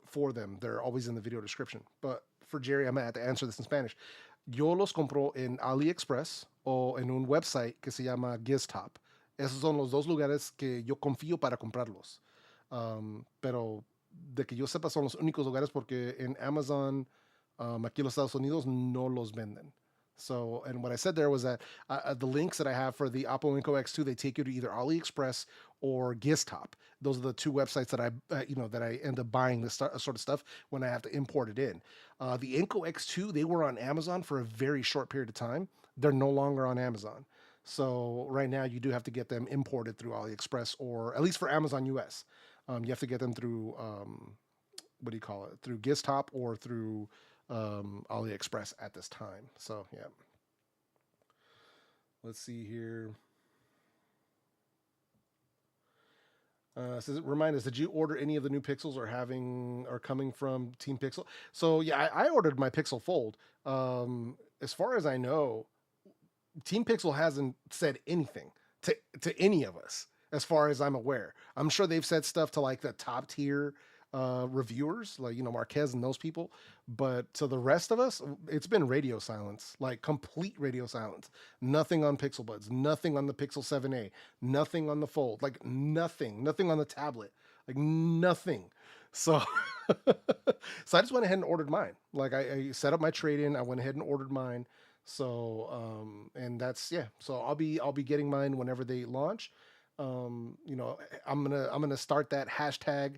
for them. They're always in the video description. But for Jerry, I'm gonna have to answer this in Spanish. Yo los compro en AliExpress o en un website que se llama Giztop. Esos son los dos lugares que yo confío para comprarlos. Pero de que yo sepa son los únicos lugares porque en Amazon, aquí en los Estados Unidos, no los venden. So, and what I said there was that the links that I have for the Oppo Enco X2, they take you to either AliExpress or Giztop. Those are the two websites that I end up buying this sort of stuff when I have to import it in. The Enco X2, they were on Amazon for a very short period of time. They're no longer on Amazon. So right now you do have to get them imported through AliExpress or at least for Amazon US. You have to get them through what do you call it? Through Giztop or through AliExpress at this time. So yeah. Let's see here. Says remind us, did you order any of the new Pixels or coming from Team Pixel? So yeah, I ordered my Pixel Fold. As far as I know, Team Pixel hasn't said anything to any of us, as far as I'm aware. I'm sure they've said stuff to like the top tier reviewers, like Marquez and those people, but to the rest of us, it's been radio silence, like complete radio silence. Nothing on Pixel Buds, nothing on the Pixel 7a, nothing on the Fold, like nothing on the tablet, like nothing. So, so I just went ahead and ordered mine. Like I set up my trade in. I went ahead and ordered mine. So, and that's yeah. So I'll be getting mine whenever they launch. I'm gonna start that hashtag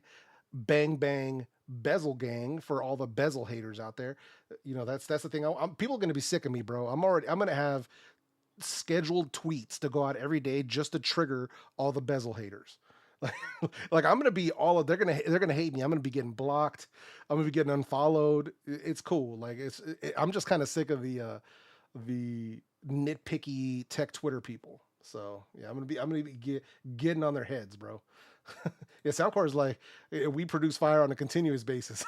bang bang bezel gang for all the bezel haters out there. That's the thing. People are gonna be sick of me, bro. I'm gonna have scheduled tweets to go out every day just to trigger all the bezel haters. Like I'm gonna be all of they're gonna hate me. I'm gonna be getting blocked. I'm gonna be getting unfollowed. It's cool. Like I'm just kind of sick of the nitpicky tech Twitter people. So yeah, I'm gonna be getting on their heads, bro. Yeah, Soundcore is like we produce fire on a continuous basis.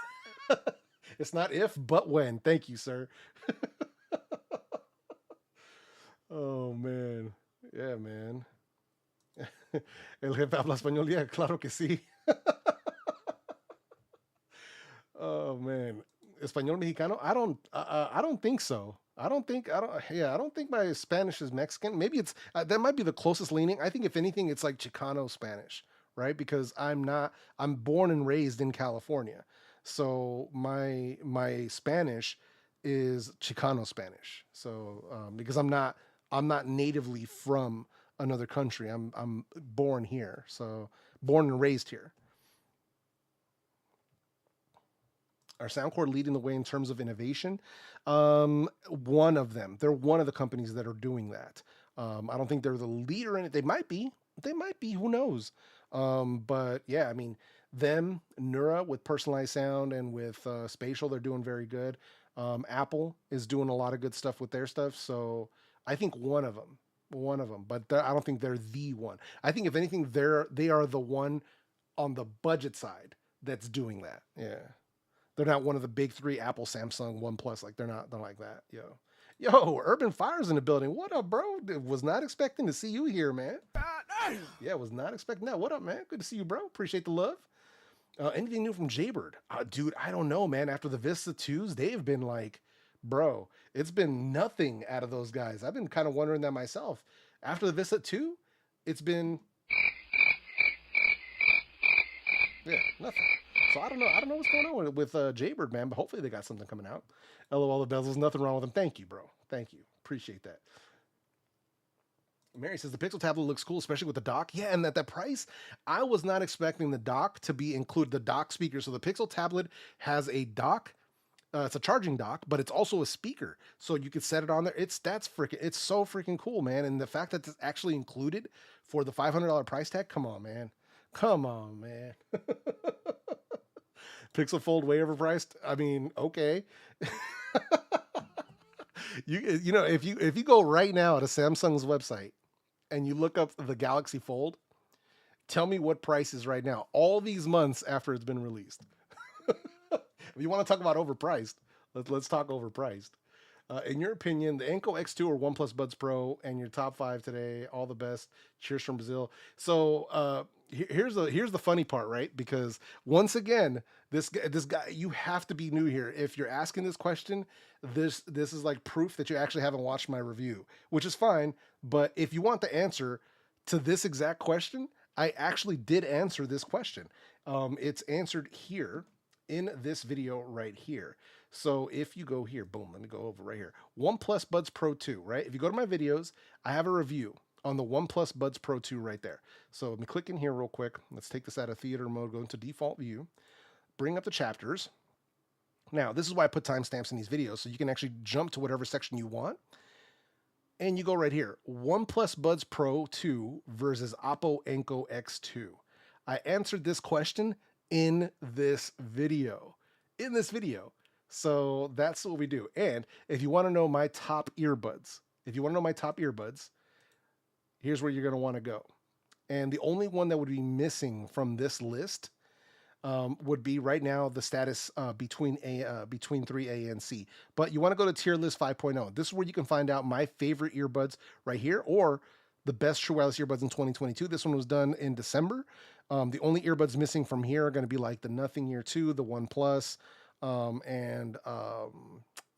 It's not if, but when. Thank you, sir. Oh man, yeah, man. El jefe habla español, yeah, claro que sí. Oh man, español mexicano. I don't think so. I don't think my Spanish is Mexican. Maybe it's that might be the closest leaning. I think if anything, it's like Chicano Spanish, right? Because I'm born and raised in California, so my Spanish is Chicano Spanish. So because I'm not natively from another country. I'm born here, so born and raised here. Are Soundcore leading the way in terms of innovation? One of them. They're one of the companies that are doing that. I don't think they're the leader in it. They might be. They might be. Who knows? But yeah, I mean, them, Nura with personalized sound and with spatial, they're doing very good. Apple is doing a lot of good stuff with their stuff. So I think one of them. But I don't think they're the one. I think if anything, they are the one on the budget side that's doing that. Yeah. They're not one of the big three, Apple, Samsung, OnePlus. Like they're not. They're like that. Yo, Urban Fire's in the building. What up, bro? Was not expecting to see you here, man. Yeah, was not expecting that. What up, man? Good to see you, bro. Appreciate the love. Anything new from Jaybird? Dude, I don't know, man. After the Vista 2s, they've been like, bro, it's been nothing out of those guys. I've been kind of wondering that myself. After the Vista 2, it's been, yeah, nothing. So I don't know. I don't know what's going on with Jaybird, man, but hopefully they got something coming out. LOL, the bezels, nothing wrong with them. Thank you, bro. Thank you. Appreciate that. Mary says the Pixel tablet looks cool, especially with the dock. Yeah, and at that price, I was not expecting the dock to be included, the dock speaker. So the Pixel tablet has a dock. It's a charging dock, but it's also a speaker, so you could set it on there. It's so freaking cool, man. And the fact that it's actually included for the $500 price tag, come on, man, come on, man. Pixel Fold way overpriced. I mean, okay. You know if you go right now to Samsung's website and you look up the Galaxy Fold, tell me what price is right now, all these months after it's been released. If you want to talk about overpriced, let's talk overpriced. In your opinion, the Enco X2 or OnePlus Buds Pro and your top five today, all the best. Cheers from Brazil. So here's the funny part, right? Because once again, this guy, you have to be new here. If you're asking this question, this is like proof that you actually haven't watched my review, which is fine. But if you want the answer to this exact question, I actually did answer this question. It's answered here in this video right here. So if you go here, boom, let me go over right here. OnePlus Buds Pro 2, right? If you go to my videos, I have a review on the OnePlus Buds Pro 2 right there. So let me click in here real quick. Let's take this out of theater mode, go into default view, bring up the chapters. Now, this is why I put timestamps in these videos, so you can actually jump to whatever section you want. And you go right here, OnePlus Buds Pro 2 versus Oppo Enco X2. I answered this question in this video. So that's what we do. And if you want to know my top earbuds, here's where you're going to want to go. And the only one that would be missing from this list would be right now the status between 3A and C. But you want to go to tier list 5.0. This is where you can find out my favorite earbuds right here, or the best true wireless earbuds in 2022. This one was done in December. The only earbuds missing from here are going to be like the Nothing Ear 2, the One Plus, and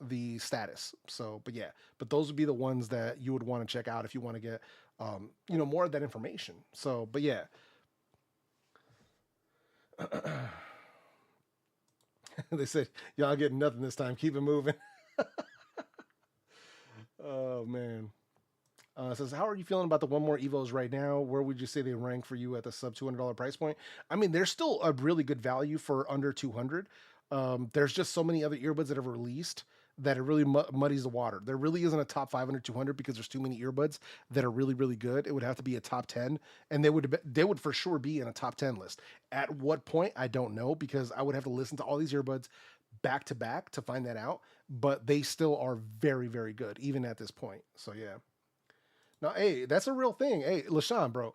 the Status. So, but yeah, but those would be the ones that you would want to check out if you want to get, more of that information. So, but yeah. They said, y'all getting nothing this time. Keep it moving. Oh, man. Says, how are you feeling about the One More Evos right now? Where would you say they rank for you at the sub $200 price point? I mean, they're still a really good value for under 200. There's just so many other earbuds that have released that it really muddies the water. There really isn't a top 500, 200 because there's too many earbuds that are really, really good. It would have to be a top 10, and they would for sure be in a top 10 list. At what point, I don't know, because I would have to listen to all these earbuds back to back to find that out, but they still are very, very good, even at this point. So yeah. Now, hey, that's a real thing. Hey, LaShawn, bro,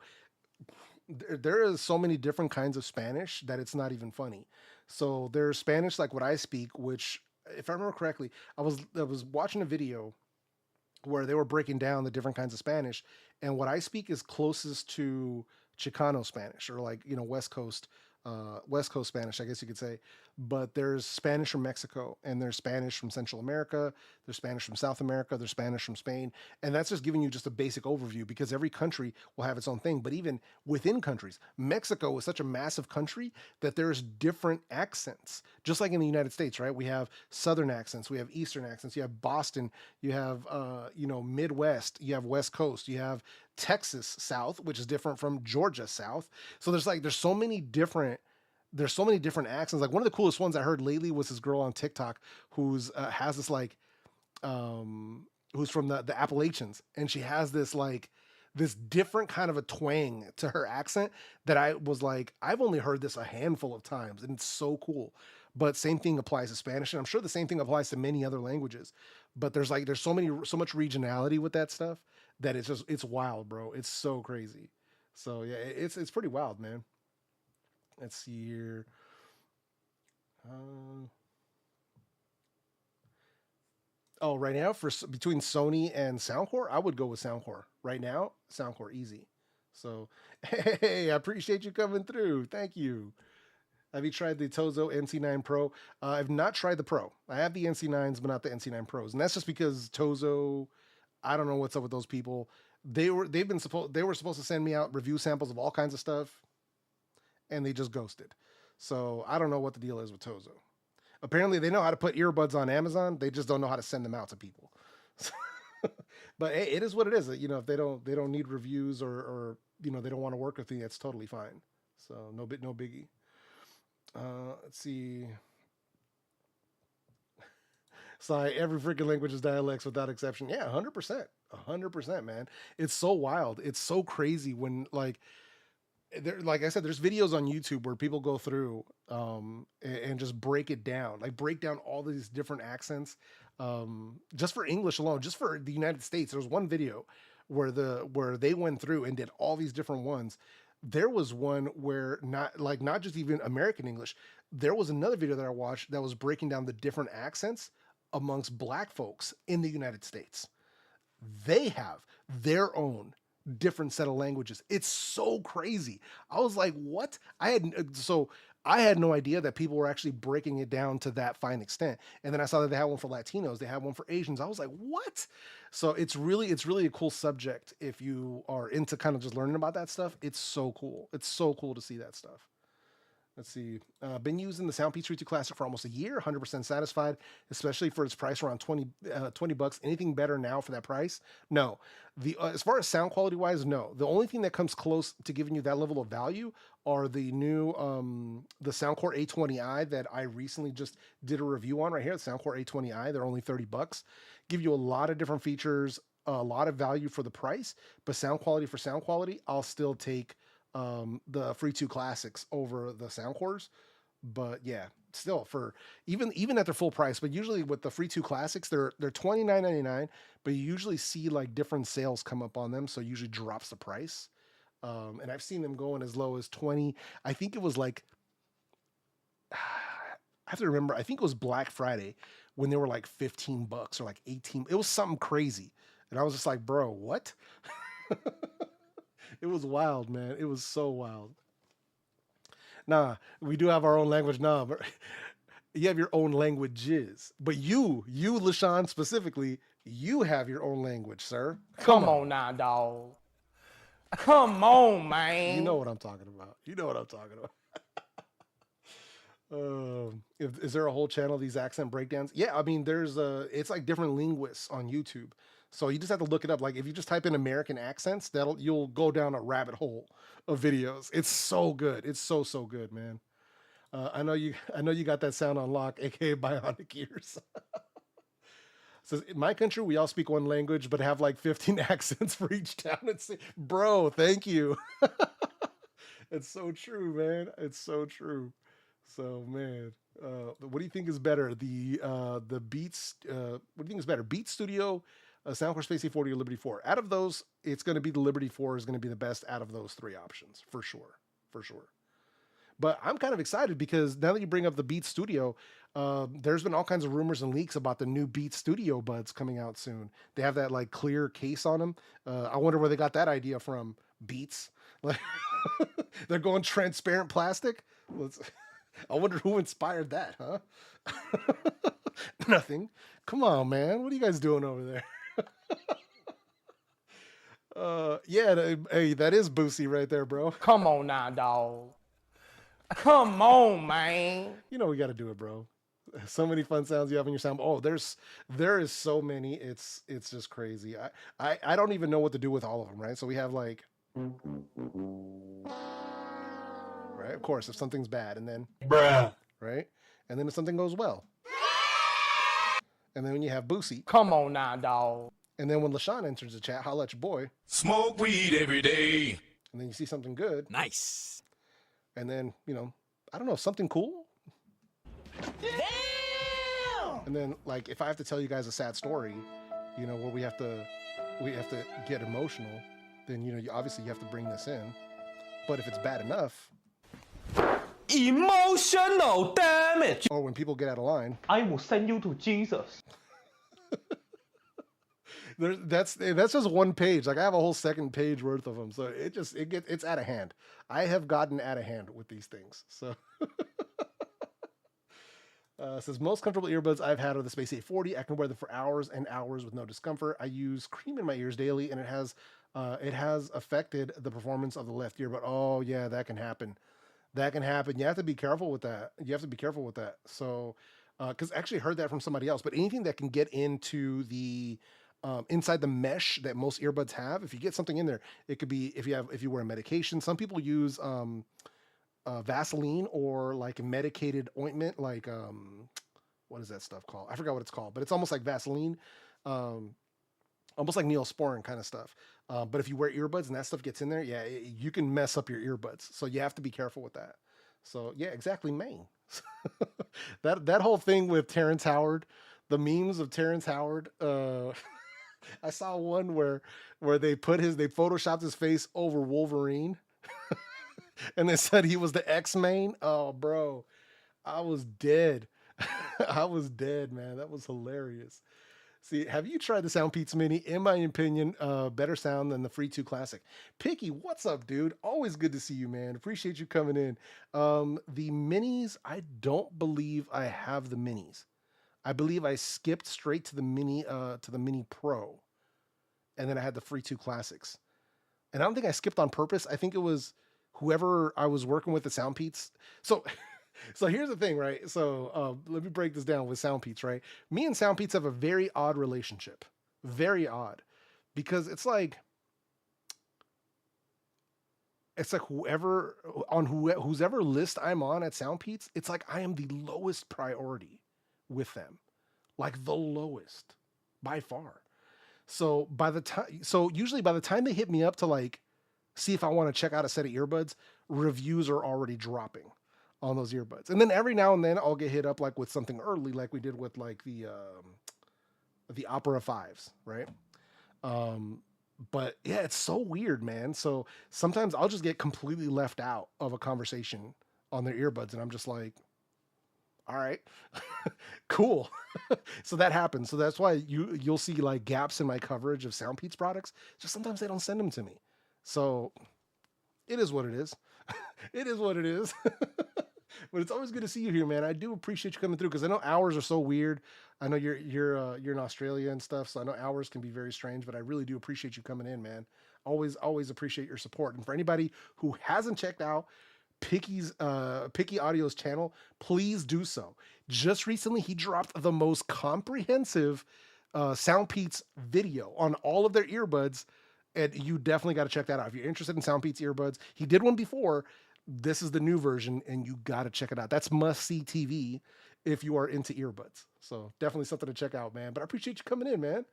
there is so many different kinds of Spanish that it's not even funny. So there's Spanish like what I speak, which, if I remember correctly, I was watching a video where they were breaking down the different kinds of Spanish, and what I speak is closest to Chicano Spanish, or like West Coast Spanish, I guess you could say. But there's Spanish from Mexico, and there's Spanish from Central America, there's Spanish from South America, there's Spanish from Spain, and that's just giving you just a basic overview because every country will have its own thing. But even within countries, Mexico is such a massive country that there's different accents, just like in the United States, right? We have Southern accents, we have Eastern accents, you have Boston, you have Midwest, you have West Coast, you have Texas South, which is different from Georgia South. So there's so many different accents. Like one of the coolest ones I heard lately was this girl on TikTok who's has this like who's from the Appalachians, and she has this like this different kind of a twang to her accent that I was like, I've only heard this a handful of times, and it's so cool. But same thing applies to Spanish, and I'm sure the same thing applies to many other languages. But there's so much regionality with that stuff that it's wild, bro. It's so crazy. So yeah, it's pretty wild, man. Let's see here. Oh, right now between Sony and Soundcore, I would go with Soundcore. Right now, Soundcore easy. So, hey, I appreciate you coming through. Thank you. Have you tried the Tozo NC9 Pro? I've not tried the Pro. I have the NC9s, but not the NC9 Pros, and that's just because Tozo. I don't know what's up with those people. They were supposed to send me out review samples of all kinds of stuff, and they just ghosted. So I don't know what the deal is with Tozo. Apparently, they know how to put earbuds on Amazon. They just don't know how to send them out to people. But hey, it is what it is. You know, if they don't need reviews or you know they don't want to work with me, that's totally fine. So no biggie. Let's see. Sorry, every freaking language is dialects without exception. Yeah, 100%. 100%, man. It's so wild. It's so crazy when like like I said, there's videos on YouTube where people go through and just break it down, like break down all these different accents, just for English alone, just for the United States. There was one video where they went through and did all these different ones. There was one where not just even American English. There was another video that I watched that was breaking down the different accents amongst Black folks in the United States. They have their own different set of languages. It's so crazy. I was like, what? I had no idea that people were actually breaking it down to that fine extent. And then I saw that they had one for Latinos, they had one for Asians. I was like, what? So it's really a cool subject if you are into kind of just learning about that stuff. It's so cool. It's so cool to see that stuff. Let's see. Been using the Soundpiece 32 Classic for almost a year. 100% satisfied, especially for its price around 20 bucks. Anything better now for that price? No. As far as sound quality wise, no. The only thing that comes close to giving you that level of value are the new the Soundcore A20i that I recently just did a review on right here. The Soundcore A20i. They're only 30 bucks. Give you a lot of different features, a lot of value for the price, but sound quality for sound quality, I'll still take the Free 2 Classics over the Soundcores. But yeah, still for even at their full price, but usually with the Free 2 Classics, they're $29.99, but you usually see like different sales come up on them, so it usually drops the price. And I've seen them going as low as 20. I think it was like I have to remember, I think it was Black Friday when they were like 15 bucks or like 18. It was something crazy. And I was just like, bro, what? It was wild, man. It was so wild. Nah, we do have our own language. Nah, but you have your own languages. But you, LaShawn specifically, you have your own language, sir. Come on now, dog. Come on, man. You know what I'm talking about. You know what I'm talking about. Is there a whole channel of these accent breakdowns? Yeah, I mean, it's like different linguists on YouTube. So you just have to look it up. Like if you just type in American accents, you'll go down a rabbit hole of videos. It's so good. It's so good, man. I know you got that sound on lock, aka bionic ears. Says in my country we all speak one language, but have like 15 accents for each town and city. Bro, thank you. It's so true, man. It's so true. So man, what do you think is better? The Beats. What do you think is better? Beat Studio, Soundcore Space A40, or Liberty 4? Out of those, it's going to be the Liberty 4 is going to be the best out of those three options for sure. But I'm kind of excited because now that you bring up the Beat Studio, there's been all kinds of rumors and leaks about the new Beat Studio buds coming out soon. They have that like clear case on them. I wonder where they got that idea from. Beats, like they're going transparent plastic. I wonder who inspired that, huh? Nothing. Come on, man. What are you guys doing over there? Yeah, hey, that is Boosie right there, bro. Come on now, dog. Come on, man. You know we got to do it, bro. So many fun sounds you have in your sound. Oh, there is so many. It's just crazy. I don't even know what to do with all of them, right? So we have like, right? Of course, if something's bad, and then bruh, right? And then if something goes well. And then when you have Boosie. Come on now, dog. And then when LaShawn enters the chat, holla at your boy. smoke weed every day. And then you see something good. Nice. And then, I don't know, something cool. Damn! And then, like, if I have to tell you guys a sad story, where we have to get emotional, then, obviously you have to bring this in. But if it's bad enough. Emotional damage. Or when people get out of line. I will send you to Jesus. That's just one page. Like I have a whole second page worth of them. So it's out of hand. I have gotten out of hand with these things. So says most comfortable earbuds I've had are the Space 840. I can wear them for hours and hours with no discomfort. I use cream in my ears daily, and it has affected the performance of the left ear. But oh yeah, that can happen. That can happen. You have to be careful with that. You have to be careful with that. So, because I actually heard that from somebody else. But anything that can get into the inside the mesh that most earbuds have, if you get something in there, it could be if you wear a medication. Some people use Vaseline or like a medicated ointment, like what is that stuff called? I forgot what it's called, but it's almost like Vaseline, almost like Neosporin kind of stuff. But if you wear earbuds and that stuff gets in there, yeah, you can mess up your earbuds. So you have to be careful with that. So yeah, exactly, Maine. that whole thing with Terrence Howard, the memes of Terrence Howard. I saw one where they photoshopped his face over Wolverine. And they said he was the X-Main. Oh, bro, I was dead. I was dead, man. That was hilarious. See, have you tried the Soundpeats Mini? In my opinion, better sound than the Free 2 Classic. Picky, what's up, dude? Always good to see you, man. Appreciate you coming in. The Minis, I don't believe I have the Minis. I believe I skipped straight to the Mini Pro, and then I had the Free 2 Classics. And I don't think I skipped on purpose. I think it was whoever I was working with the Soundpeats. So here's the thing, right? So let me break this down with Soundpeats, right? Me and Soundpeats have a very odd relationship. Very odd. Because it's like whose ever list I'm on at Soundpeats, it's like I am the lowest priority with them. Like the lowest by far. So usually by the time they hit me up to like see if I want to check out a set of earbuds, reviews are already dropping on those earbuds. And then every now and then I'll get hit up like with something early, like we did with like the Opera 5s, right? But yeah, it's so weird, man. So sometimes I'll just get completely left out of a conversation on their earbuds, and I'm just like, all right, cool. So that happens. So that's why you'll see like gaps in my coverage of Soundpeats products. Just sometimes they don't send them to me. So it is what it is. It is what it is. But it's always good to see you here, man. I do appreciate you coming through because I know hours are so weird. I know you're in Australia and stuff, so I know hours can be very strange. But I really do appreciate you coming in, man. Always appreciate your support. And for anybody who hasn't checked out Picky Audio's channel, please do so. Just recently, he dropped the most comprehensive Soundpeats video on all of their earbuds. And you definitely got to check that out. If you're interested in Soundpeats earbuds, he did one before. This is the new version, and you got to check it out. That's must-see TV if you are into earbuds. So definitely something to check out, man. But I appreciate you coming in, man.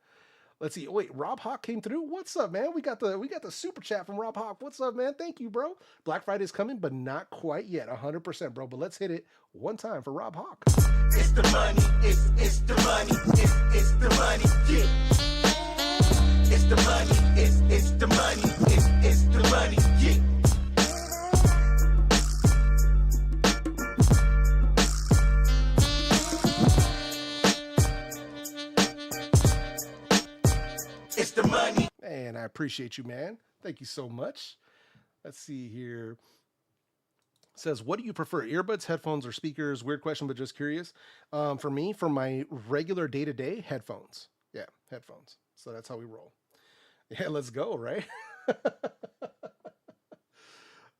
Let's see. Wait, Rob Hawk came through. What's up, man? We got the super chat from Rob Hawk. What's up, man? Thank you, bro. Black Friday's coming, but not quite yet. 100%, bro. But let's hit it one time for Rob Hawk. It's the money, it's the money, it's the money, yeah. It's the money, it's the money, it's the money, yeah. It's the money. And I appreciate you, man. Thank you so much. Let's see here. It says, what do you prefer, earbuds, headphones, or speakers? Weird question, but just curious. For me, for my regular day-to-day, headphones. Yeah, headphones. So that's how we roll. Yeah, let's go, right?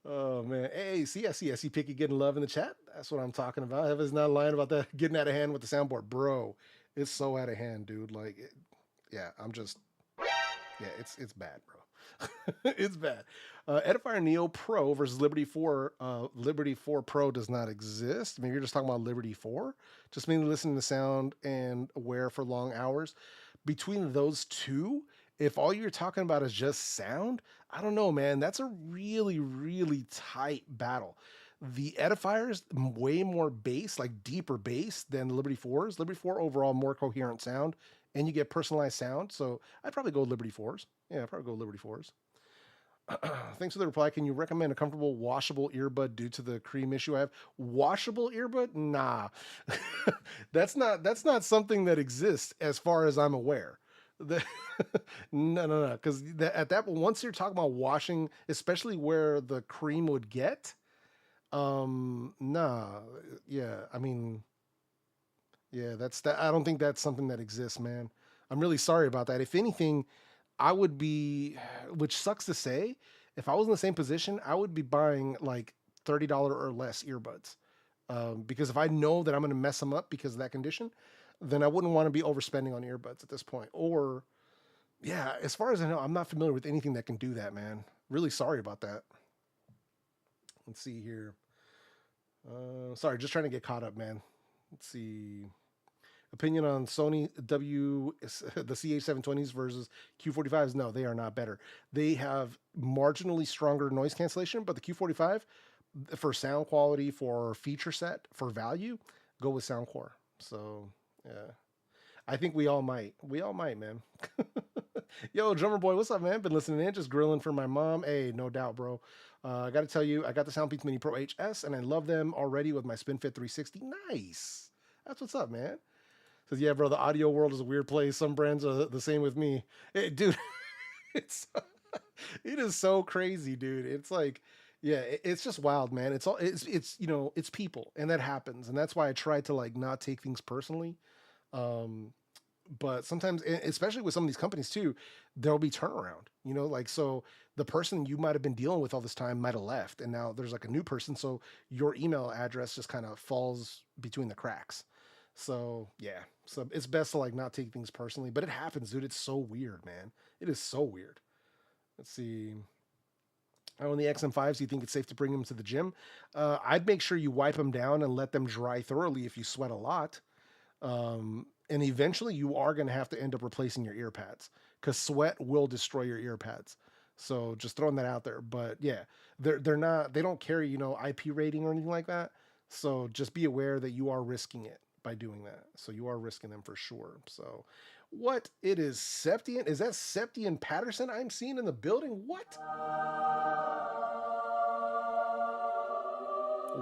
Oh, man. Hey, I see Picky getting love in the chat. That's what I'm talking about. Evan's not lying about that getting out of hand with the soundboard. Bro, it's so out of hand, dude. Like, yeah, it's bad, bro. It's bad. Edifier Neo Pro versus Liberty 4. Liberty 4 Pro does not exist. Maybe you're just talking about Liberty 4. Just mainly listening to sound and wear for long hours. Between those two, if all you're talking about is just sound, I don't know, man. That's a really, really tight battle. The Edifier's way more bass, like deeper bass than the Liberty 4s. Liberty 4 overall more coherent sound, and you get personalized sound. So I'd probably go Liberty 4s. Yeah, I'd probably go Liberty 4s. Thanks for the reply. Can you recommend a comfortable washable earbud due to the cream issue I have? Washable earbud? Nah. That's not something that exists as far as I'm aware. The, no, because at that once you're talking about washing, especially where the cream would get, nah, yeah, I mean, yeah, that's that. I don't think that's something that exists, man. I'm really sorry about that. If anything, I would be, which sucks to say, if I was in the same position, I would be buying like $30 or less earbuds. Because if I know that I'm going to mess them up because of that condition, then I wouldn't want to be overspending on earbuds at this point. Or, yeah, as far as I know, I'm not familiar with anything that can do that, man. Really sorry about that. Let's see here. Sorry, just trying to get caught up, man. Let's see. Opinion on Sony the CH720s versus Q45s? No, they are not better. They have marginally stronger noise cancellation, but the Q45 for sound quality, for feature set, for value, go with Soundcore. So yeah, I think we all might. We all might, man. Yo, drummer boy, what's up, man? Been listening in, just grilling for my mom. Hey, no doubt, bro. I got to tell you, I got the Soundpeaks Mini Pro HS, and I love them already with my SpinFit 360. Nice. That's what's up, man. Says, yeah, bro, the audio world is a weird place. Some brands are the same with me. Dude, it's it is so crazy, dude. It's like, yeah, it's just wild, man. It's you know, it's people, and that happens. And that's why I try to like not take things personally. But sometimes, especially with some of these companies too, there'll be turnaround, you know, like, so the person you might have been dealing with all this time might have left, and now there's like a new person. So your email address just kind of falls between the cracks. So yeah, so it's best to like not take things personally, but it happens, dude. It's so weird, man. It is so weird. Let's see. On the XM5s, do you think it's safe to bring them to the gym? I'd make sure you wipe them down and let them dry thoroughly if you sweat a lot. And eventually you are going to have to end up replacing your ear pads because sweat will destroy your ear pads. So just throwing that out there. But yeah, they don't carry, you know, IP rating or anything like that. So just be aware that you are risking it by doing that. So you are risking them for sure. So what it is, Septian? Is that Septian Patterson I'm seeing in the building? What?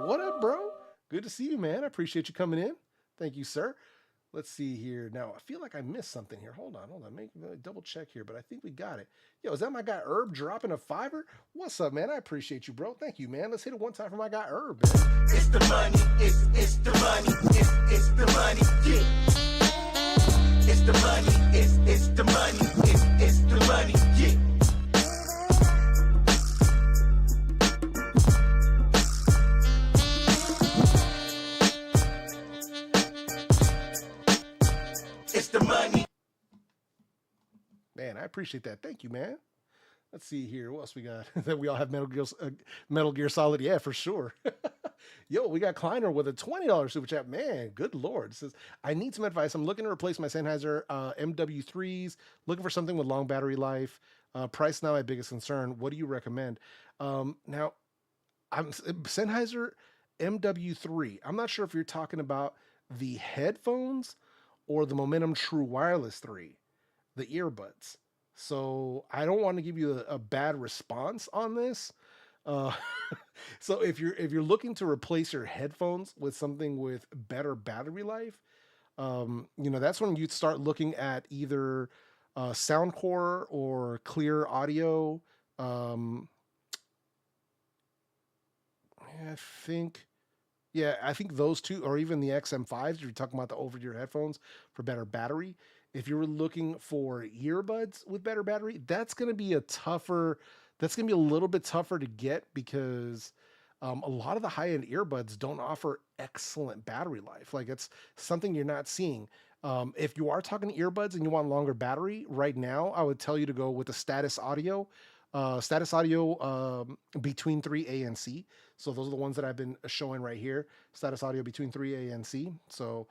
What up, bro? Good to see you, man. I appreciate you coming in. Thank you, sir. Let's see here. Now, I feel like I missed something here. Hold on. Make double check here, but I think we got it. Yo, is that my guy Herb dropping a $5? What's up, man? I appreciate you, bro. Thank you, man. Let's hit it one time for my guy Herb, man. It's the money, it's the money, it's the money, yeah. It's the money, it's the money, it's the money, yeah. It's the money. Man, I appreciate that. Thank you, man. Let's see here. What else we got? That we all have Metal Gear Solid. Yeah, for sure. Yo, we got Kleiner with a $20 super chat. Man, good Lord. It says, I need some advice. I'm looking to replace my Sennheiser MW3s, looking for something with long battery life. Price now my biggest concern. What do you recommend? Now, I'm Sennheiser MW3. I'm not sure if you're talking about the headphones or the Momentum True Wireless 3, the earbuds. So I don't want to give you a bad response on this. So if you're looking to replace your headphones with something with better battery life, you know, that's when you'd start looking at either Soundcore or Clear Audio. I think those two, or even the XM5s, you're talking about the over-ear headphones for better battery. If you're looking for earbuds with better battery, that's going to be a little bit tougher to get because a lot of the high-end earbuds don't offer excellent battery life. Like, it's something you're not seeing. If you are talking earbuds and you want longer battery, right now, I would tell you to go with the Status Audio between 3A and C. So those are the ones that I've been showing right here. Status Audio between 3A and C. So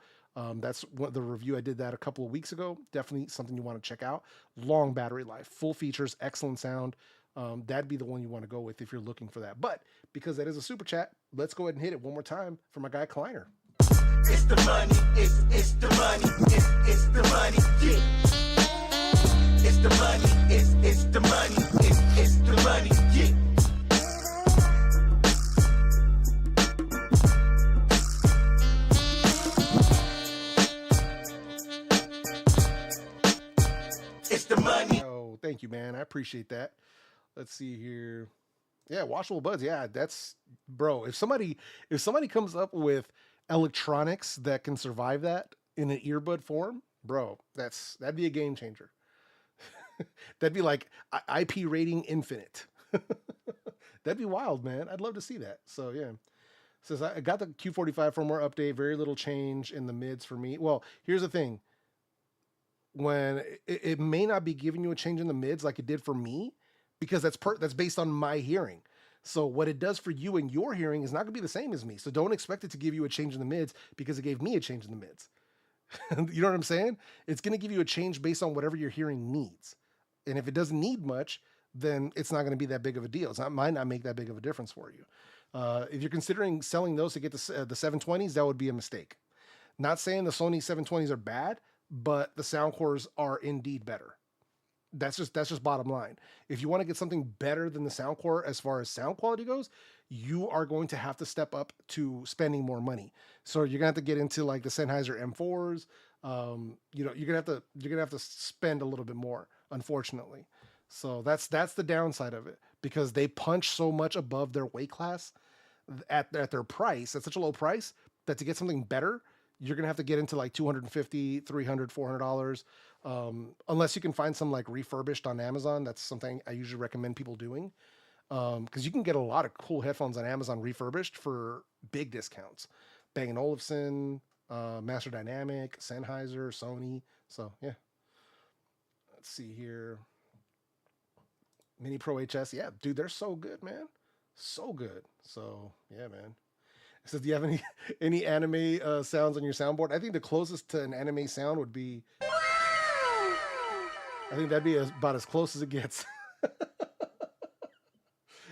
that's what the review I did that a couple of weeks ago. Definitely something you want to check out. Long battery life, full features, excellent sound. That'd be the one you want to go with if you're looking for that. But because that is a super chat, let's go ahead and hit it one more time for my guy Kleiner. It's the money, it's the money, it's the money, yeah. It's the money, it's the money, it's the money, yeah. the money. Oh, thank you, man. I appreciate that. Let's see here. Yeah, washable buds. Yeah, that's bro. If somebody comes up with electronics that can survive that in an earbud form, bro, that'd be a game changer. That'd be like IP rating infinite. That'd be wild, man. I'd love to see that. So yeah. Says I got the Q45 firmware update. Very little change in the mids for me. Well, here's the thing. When it may not be giving you a change in the mids like it did for me, because that's based on my hearing. So what it does for you and your hearing is not going to be the same as me. So don't expect it to give you a change in the mids because it gave me a change in the mids. You know what I'm saying? It's going to give you a change based on whatever your hearing needs. And if it doesn't need much, then it's not going to be that big of a deal. Might not make that big of a difference for you. If you're considering selling those to get the 720s, that would be a mistake. Not saying the Sony 720s are bad, but the Soundcores are indeed better. That's just bottom line. If you want to get something better than the Soundcore as far as sound quality goes, you are going to have to step up to spending more money. So you're gonna have to get into like the Sennheiser M4s. You're gonna have to spend a little bit more, unfortunately. So that's the downside of it, because they punch so much above their weight class at their price, at such a low price, that to get something better, you're gonna have to get into like $250, $300, $400, unless you can find some like refurbished on Amazon. That's something I usually recommend people doing, because you can get a lot of cool headphones on Amazon refurbished for big discounts. Bang & Olufsen, Master Dynamic, Sennheiser, Sony. So yeah, let's see here. Mini Pro HS, yeah, dude, they're so good, man, so good. So yeah, man. It says, do you have any anime sounds on your soundboard? I think the closest to an anime sound would be, I think that'd be about as close as it gets.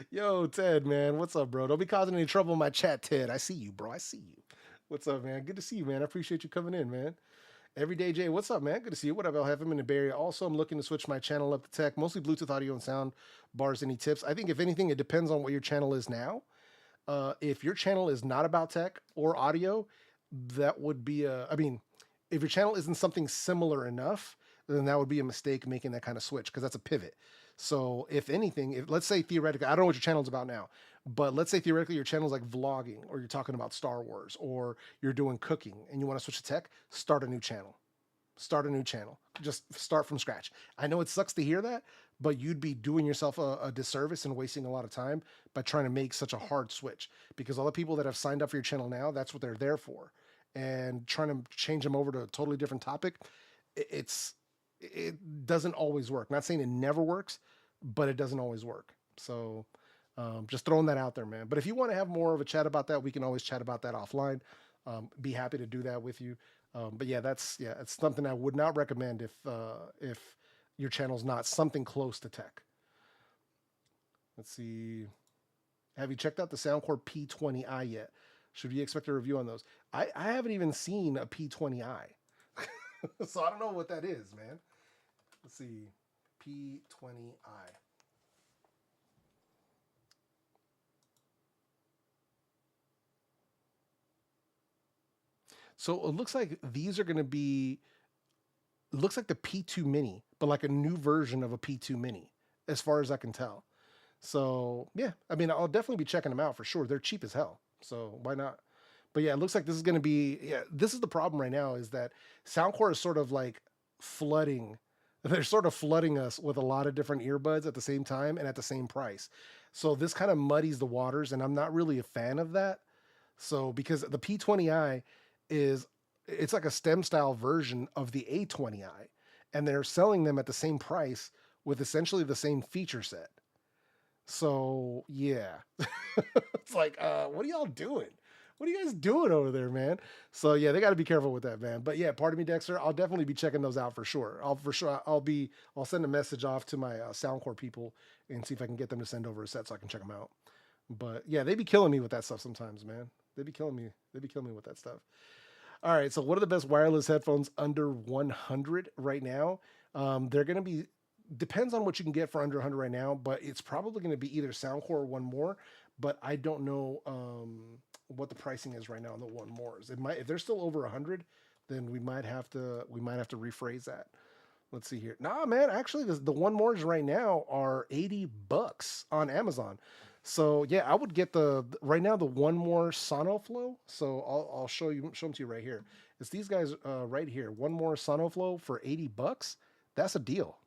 Yo, Ted, man, what's up, bro? Don't be causing any trouble in my chat, Ted. I see you, bro. I see you. What's up, man? Good to see you, man. I appreciate you coming in, man. Everyday Jay, what's up, man? Good to see you. What up? I'll have him in the Bay Area. Also, I'm looking to switch my channel up to tech, mostly Bluetooth audio and sound bars. Any tips? I think if anything, it depends on what your channel is now. If your channel is not about tech or audio, that would be if your channel isn't something similar enough, then that would be a mistake making that kind of switch, because that's a pivot. So if anything, let's say theoretically, I don't know what your channel's about now, but let's say theoretically your channel's like vlogging, or you're talking about Star Wars, or you're doing cooking and you want to switch to tech, start a new channel. Just start from scratch. I know it sucks to hear that, but you'd be doing yourself a disservice and wasting a lot of time by trying to make such a hard switch, because all the people that have signed up for your channel now, that's what they're there for. And trying to change them over to a totally different topic, it doesn't always work. Not saying it never works, but it doesn't always work. So just throwing that out there, man. But if you want to have more of a chat about that, we can always chat about that offline. Be happy to do that with you. But yeah, it's something I would not recommend if your channel's not something close to tech. Let's see. Have you checked out the Soundcore P20i yet? Should we expect a review on those? I haven't even seen a P20i. So I don't know what that is, man. Let's see. P20i. So it looks like these are going to be, it looks like the P2 Mini, but like a new version of a P2 Mini, as far as I can tell. So yeah, I mean, I'll definitely be checking them out for sure. They're cheap as hell, so why not? But yeah, it looks like this is going to be, yeah, this is the problem right now, is that Soundcore is sort of like flooding. They're sort of flooding us with a lot of different earbuds at the same time and at the same price. So this kind of muddies the waters, and I'm not really a fan of that. So because the P20i it's like a stem style version of the A20i, and they're selling them at the same price with essentially the same feature set. So yeah, it's like, what are y'all doing? What are you guys doing over there, man? So yeah, they got to be careful with that, man. But yeah, pardon me, Dexter. I'll definitely be checking those out for sure. I'll send a message off to my Soundcore people and see if I can get them to send over a set so I can check them out. But yeah, they be killing me with that stuff sometimes, man. They be killing me with that stuff. All right, so what are the best wireless headphones under 100 right now? They're going to be, depends on what you can get for under 100 right now, but it's probably going to be either Soundcore or One More, but I don't know what the pricing is right now on the One Mores. If they're still over 100, then we might have to rephrase that. Let's see here. Nah, man, actually the one mores right now are $80 on Amazon. So yeah, I would get right now the one more Sonoflow. So I'll show them to you right here. It's these guys right here. One more Sonoflow for $80. That's a deal.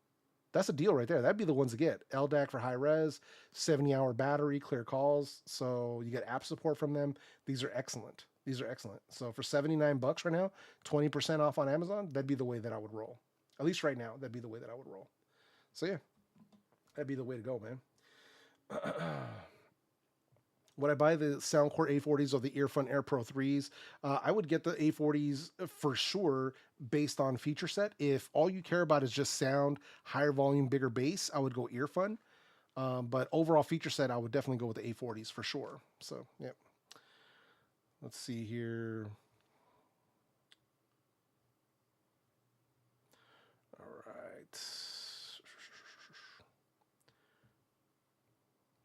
That's a deal right there. That'd be the ones to get. LDAC for high res, 70-hour battery, clear calls. So you get app support from them. These are excellent. These are excellent. So for $79 right now, 20% off on Amazon, that'd be the way that I would roll. At least right now, that'd be the way that I would roll. So yeah, that'd be the way to go, man. Would I buy the Soundcore A40s or the Earphone Air Pro 3s? I would get the A40s for sure based on feature set. If all you care about is just sound, higher volume, bigger bass, I would go Earphone. But overall feature set, I would definitely go with the A40s for sure. So, yeah. Let's see here. All right.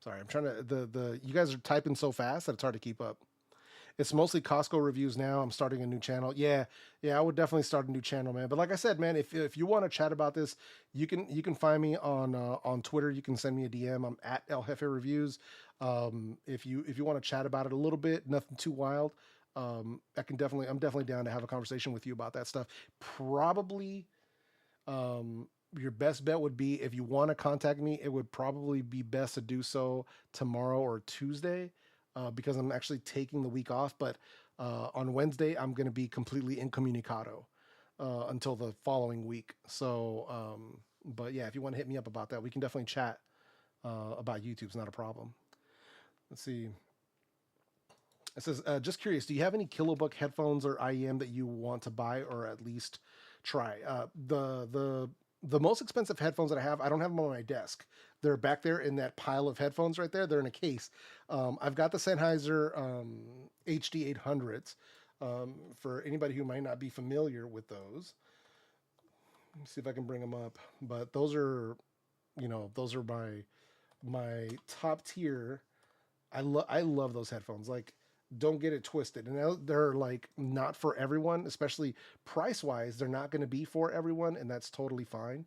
Sorry, I'm trying to you guys are typing so fast that it's hard to keep up. It's mostly Costco reviews now. I'm starting a new channel. Yeah, I would definitely start a new channel, man. But like I said, man, if you want to chat about this, you can find me on Twitter. You can send me a DM. I'm at ELJEFEREVIEWS. If you want to chat about it a little bit, nothing too wild. I'm definitely down to have a conversation with you about that stuff. Probably, your best bet would be if you want to contact me, it would probably be best to do so tomorrow or Tuesday, because I'm actually taking the week off. But on Wednesday, I'm going to be completely incommunicado until the following week. So, but yeah, if you want to hit me up about that, we can definitely chat about YouTube. It's not a problem. Let's see. It says, just curious, do you have any Kilobook headphones or IEM that you want to buy or at least try? The most expensive headphones that I don't have them on my desk. They're back there in that pile of headphones right there. They're in a case. I've got the Sennheiser HD 800s. For anybody who might not be familiar with those, let me see if I can bring them up. But those are my top tier. I love those headphones. Like, don't get it twisted. And they're like not for everyone, especially price wise. They're not going to be for everyone, and that's totally fine.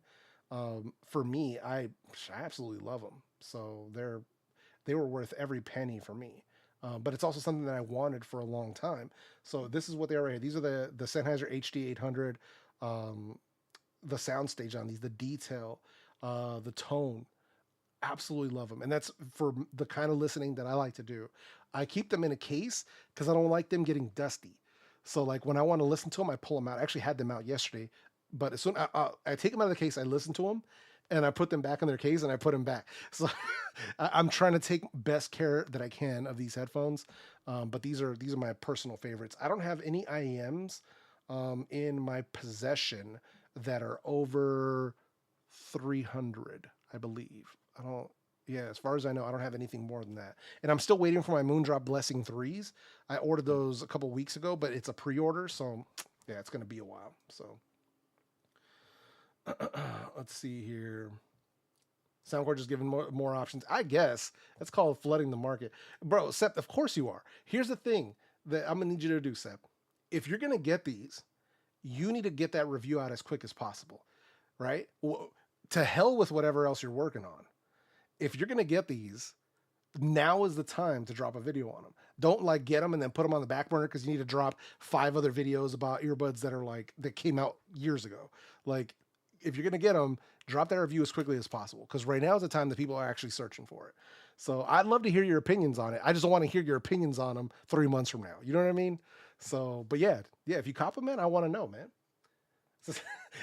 For me, I absolutely love them. So they were worth every penny for me. But it's also something that I wanted for a long time. So this is what they are right here. These are the Sennheiser HD 800. The soundstage on these, the detail, the tone. Absolutely love them. And that's for the kind of listening that I like to do. I keep them in a case because I don't like them getting dusty. So like when I want to listen to them, I pull them out. I actually had them out yesterday, but as soon I take them out of the case, I listen to them and I put them back in their case and I put them back. So I'm trying to take best care that I can of these headphones. But these are my personal favorites. I don't have any IEMs in my possession that are over 300, I believe. As far as I know, I don't have anything more than that. And I'm still waiting for my Moondrop Blessing 3s. I ordered those a couple weeks ago, but it's a pre-order, so yeah, it's going to be a while. So let's see here. Soundcore just giving more options. I guess that's called flooding the market. Bro, Sep, of course you are. Here's the thing that I'm going to need you to do, Sep. If you're going to get these, you need to get that review out as quick as possible, right? To hell with whatever else you're working on. If you're going to get these, now is the time to drop a video on them. Don't like get them and then put them on the back burner because you need to drop 5 other videos about earbuds that came out years ago. Like, if you're going to get them, drop that review as quickly as possible because right now is the time that people are actually searching for it. So I'd love to hear your opinions on it. I just don't want to hear your opinions on them 3 months from now. You know what I mean? So, but yeah, if you cop them, man, I want to know, man.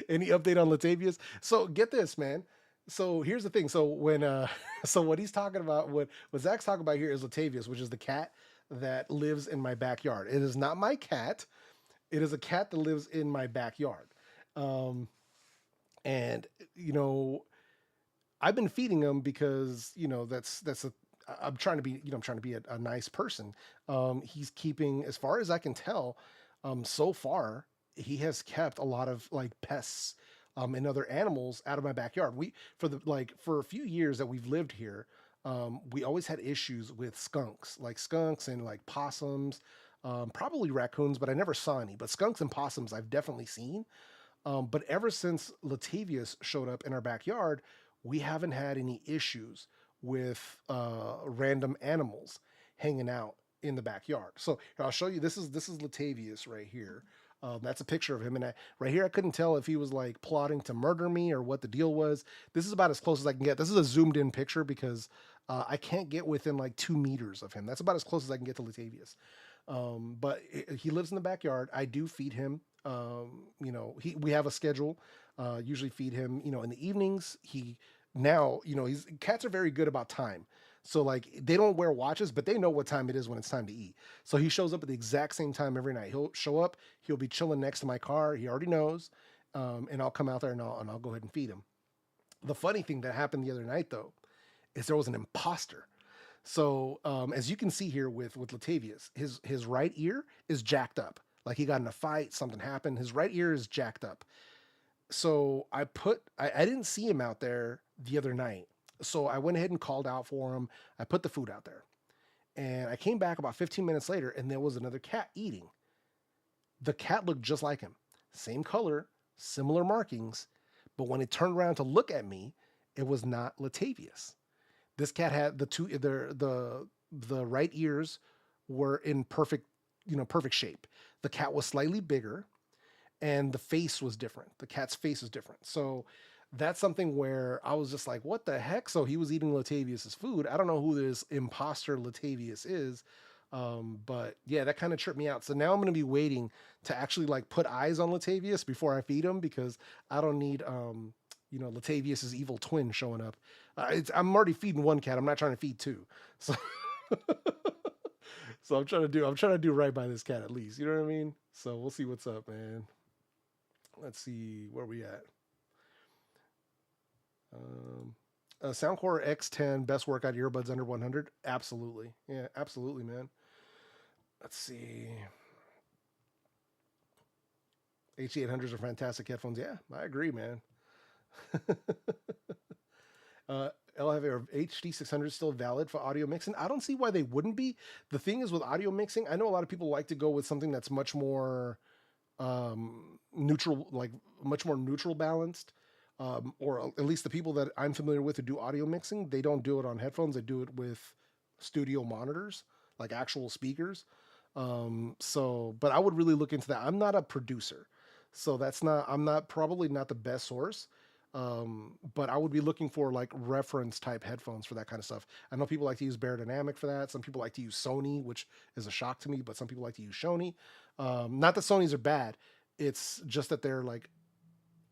Any update on Latavius? So get this, man. So here's the thing. So when so what he's talking about, what Zach's talking about here is Latavius, which is the cat that lives in my backyard. It is not my cat. It is a cat that lives in my backyard. And I've been feeding him because I'm trying to be a nice person. He's keeping, as far as I can tell, so far he has kept a lot of like pests and other animals out of my backyard. For a few years that we've lived here, we always had issues with skunks and like possums, probably raccoons, but I never saw any. But skunks and possums I've definitely seen. But ever since Latavius showed up in our backyard, we haven't had any issues with random animals hanging out in the backyard. So here, I'll show you. This is Latavius right here. That's a picture of him, and right here I couldn't tell if he was like plotting to murder me or what the deal was. This is about as close as I can get. This is a zoomed in picture because I can't get within like 2 meters of him. That's about as close as I can get to Latavius. But he lives in the backyard. I do feed him. We have a schedule. Usually feed him. In the evenings. Cats are very good about time. So like they don't wear watches, but they know what time it is when it's time to eat. So he shows up at the exact same time every night. He'll show up. He'll be chilling next to my car. He already knows, and I'll come out there and I'll go ahead and feed him. The funny thing that happened the other night though is there was an imposter. So as you can see here with Latavius, his right ear is jacked up. Like he got in a fight, something happened. His right ear is jacked up. So I didn't see him out there the other night. So I went ahead and called out for him. I put the food out there. And I came back about 15 minutes later and there was another cat eating. The cat looked just like him. Same color, similar markings. But when it turned around to look at me, it was not Latavius. This cat had the right ears were in perfect shape. The cat was slightly bigger and the face was different. The cat's face was different. So that's something where I was just like, what the heck? So he was eating Latavius's food. I don't know who this imposter Latavius is. But yeah, that kind of tripped me out. So now I'm going to be waiting to actually like put eyes on Latavius before I feed him because I don't need, Latavius's evil twin showing up. I'm already feeding one cat. I'm not trying to feed two. So, so I'm trying to do right by this cat at least. You know what I mean? So we'll see what's up, man. Let's see where we at. Soundcore X10 best workout earbuds under 100. Absolutely. Yeah, absolutely, man. Let's see. H800s are fantastic headphones. Yeah, I agree, man. ELJEFEREVIEWS HD600 still valid for audio mixing? I don't see why they wouldn't be. The thing is with audio mixing, I know a lot of people like to go with something that's much more neutral, like much more neutral balanced. Or at least the people that I'm familiar with who do audio mixing, they don't do it on headphones. They do it with studio monitors, like actual speakers. But I would really look into that. I'm not a producer, so I'm probably not the best source. But I would be looking for like reference type headphones for that kind of stuff. I know people like to use Beyerdynamic for that. Some people like to use Sony, which is a shock to me, but some people like to use Sony. Not that Sonys are bad. It's just that they're like,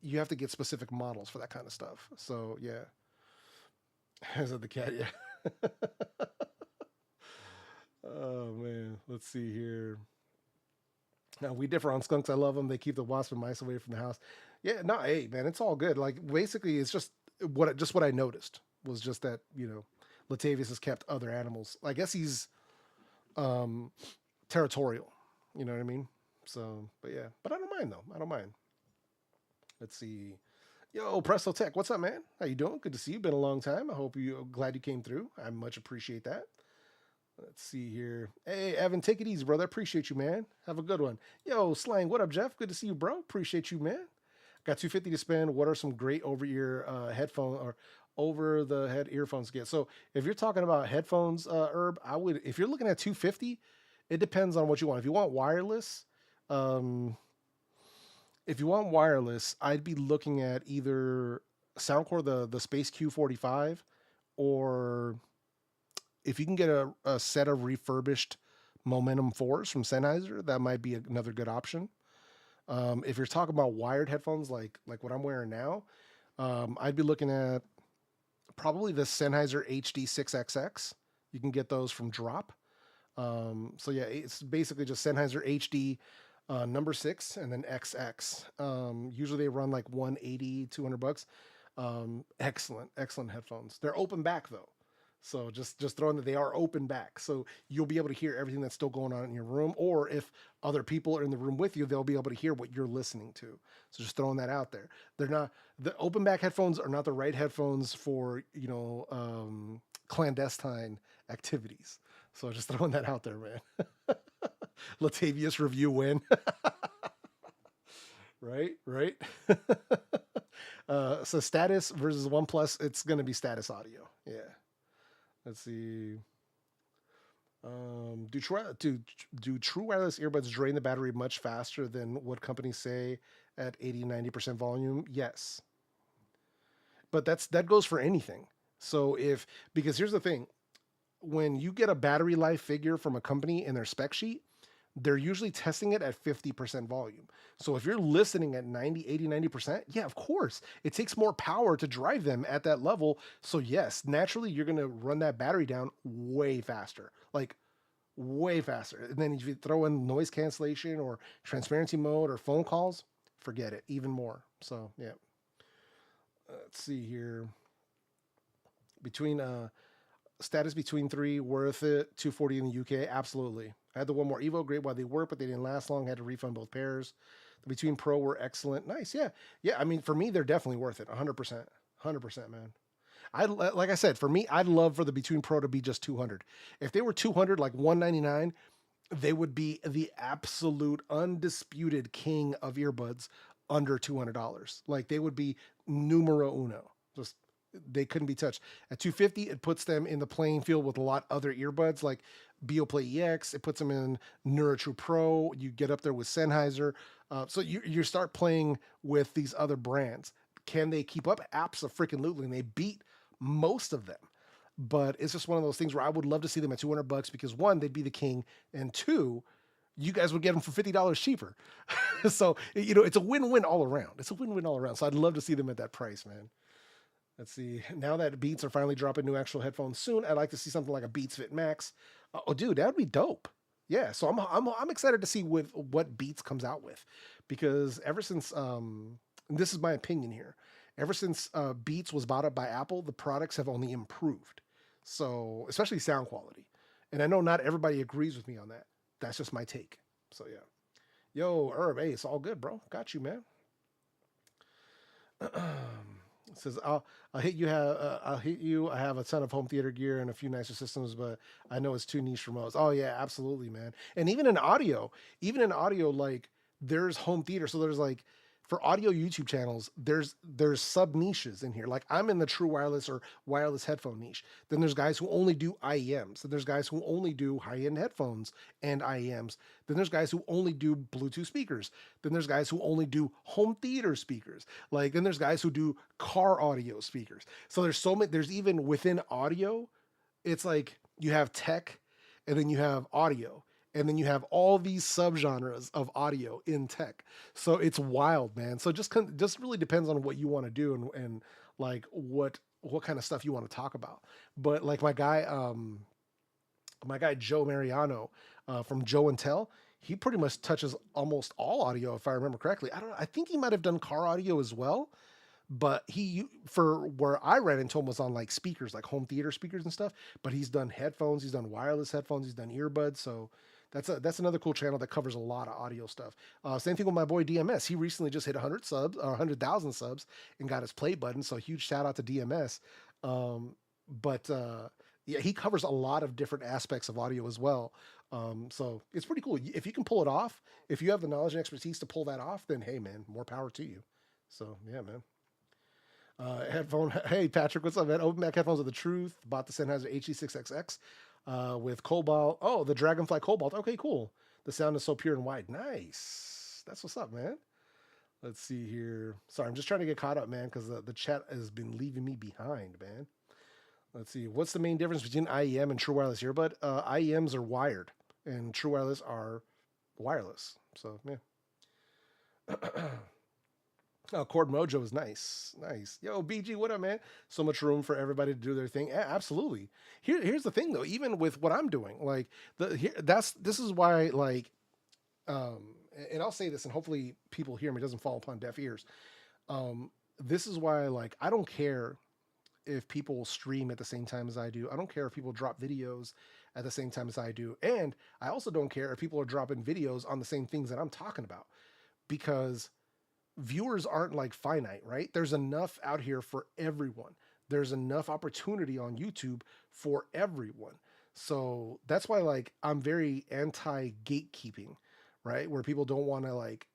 you have to get specific models for that kind of stuff. So yeah. Is that the cat? Yeah. Oh man. Let's see here. Now we differ on skunks. I love them. They keep the wasp and mice away from the house. Yeah, no, hey man, it's all good. Like basically it's just what I noticed was just that, Latavius has kept other animals. I guess he's territorial. You know what I mean? So, but yeah. But I don't mind though. I don't mind. Let's see. Yo, Presto Tech, what's up, man? How you doing? Good to see you. Been a long time. I hope you're glad you came through. I much appreciate that. Let's see here. Hey, Evan, take it easy, brother. Appreciate you, man. Have a good one. Yo, Slang, what up, Jeff? Good to see you, bro. Appreciate you, man. Got $250 to spend. What are some great over-ear headphone or over-the-head earphones to get? So if you're talking about headphones, Herb, if you're looking at $250, it depends on what you want. If you want wireless, I'd be looking at either Soundcore, the Space Q45, or if you can get a set of refurbished Momentum 4s from Sennheiser, that might be another good option. If you're talking about wired headphones like what I'm wearing now, I'd be looking at probably the Sennheiser HD6XX. You can get those from Drop. So yeah, it's basically just Sennheiser HD number 6 and then XX. Usually they run like $180, $200. Excellent headphones. They're open back though. So just throwing that they are open back. So you'll be able to hear everything that's still going on in your room. Or if other people are in the room with you, they'll be able to hear what you're listening to. So just throwing that out there. The open back headphones are not the right headphones for, clandestine activities. So just throwing that out there, man. Latavius review win. Right, right. So Status versus OnePlus, it's gonna be Status Audio. Yeah. Let's see. Do true wireless earbuds drain the battery much faster than what companies say at 80-90% volume? Yes, but that goes for anything. So if because here's the thing, when you get a battery life figure from a company in their spec sheet, they're usually testing it at 50% volume. So if you're listening at 90, 80, 90%, yeah, of course, it takes more power to drive them at that level. So yes, naturally you're going to run that battery down way faster, like way faster. And then if you throw in noise cancellation or transparency mode or phone calls, forget it, even more. So yeah. Let's see here. Between Status between three, worth it. 240 in the UK, absolutely. I had the one more Evo, great while they worked, but they didn't last long. Had to refund both pairs. The Between Pro were excellent. Nice, yeah, yeah. I mean, for me, they're definitely worth it. 100%, 100%, man. I like I said, for me, I'd love for the Between Pro to be just 200. If they were 200, like 199, they would be the absolute undisputed king of earbuds under $200. Like they would be numero uno. Just they couldn't be touched. At 250, it puts them in the playing field with a lot other earbuds like Beoplay EX. It puts them in NeuroTrue Pro. You get up there with Sennheiser. So you start playing with these other brands. Can they keep up? Absolutely. And they beat most of them. But it's just one of those things where I would love to see them at $200 because one, they'd be the king, and two, you guys would get them for $50 cheaper. So it's a win-win all around. It's a win-win all around. So I'd love to see them at that price, man. Let's see. Now that Beats are finally dropping new actual headphones soon, I'd like to see something like a Beats Fit Max. Oh, dude, that would be dope. Yeah, so I'm excited to see with what Beats comes out with, because ever since and this is my opinion here, ever since Beats was bought up by Apple, the products have only improved. So especially sound quality, and I know not everybody agrees with me on that. That's just my take. So yeah, yo Herb, hey, it's all good, bro. Got you, man. It says I'll hit you. I'll hit you. I have a ton of home theater gear and a few nicer systems, but I know it's too niche for most. Oh yeah, absolutely, man. And even in audio, like there's home theater. So there's like for audio YouTube channels, there's sub niches in here. Like I'm in the true wireless or wireless headphone niche. Then there's guys who only do IEMs. Then there's guys who only do high-end headphones and IEMs. Then there's guys who only do Bluetooth speakers. Then there's guys who only do home theater speakers. Like then there's guys who do car audio speakers. So there's so many. There's even within audio, it's like you have tech, and then you have audio. And then you have all these subgenres of audio in tech. So it's wild, man. So just really depends on what you want to do and like what kind of stuff you want to talk about. But like my guy Joe Mariano from Joe and Tell, he pretty much touches almost all audio if I remember correctly. I think he might have done car audio as well. But for where I ran into him was on like speakers, like home theater speakers and stuff. But he's done headphones, he's done wireless headphones, he's done earbuds. So that's another cool channel that covers a lot of audio stuff. Same thing with my boy DMS. He recently just hit 100 subs, or 100,000 subs, and got his play button. So huge shout out to DMS. Yeah, he covers a lot of different aspects of audio as well. So it's pretty cool. If you can pull it off, if you have the knowledge and expertise to pull that off, then hey man, more power to you. So yeah, man. Headphone. Hey Patrick, what's up, man? Open back headphones are the truth. Bought the Sennheiser HD6XX with Cobalt. Oh, the Dragonfly Cobalt. Okay, cool. The sound is so pure and wide. Nice. That's what's up, man. Let's see here. Sorry, I'm just trying to get caught up, man, because the chat has been leaving me behind, man. Let's see. What's the main difference between IEM and true wireless earbud? IEMs are wired, and true wireless are wireless. So yeah. Oh, Chord Mojo is nice. Nice. Yo, BG, what up, man? So much room for everybody to do their thing. Yeah, absolutely. Here's the thing, though. Even with what I'm doing, like, this is why, like, and I'll say this, and hopefully people hear me, it doesn't fall upon deaf ears. This is why, like, I don't care if people stream at the same time as I do. I don't care if people drop videos at the same time as I do. And I also don't care if people are dropping videos on the same things that I'm talking about, because viewers aren't like finite, right? There's enough out here for everyone. There's enough opportunity on YouTube for everyone. So that's why, like, I'm very anti gatekeeping, right? Where people don't want to like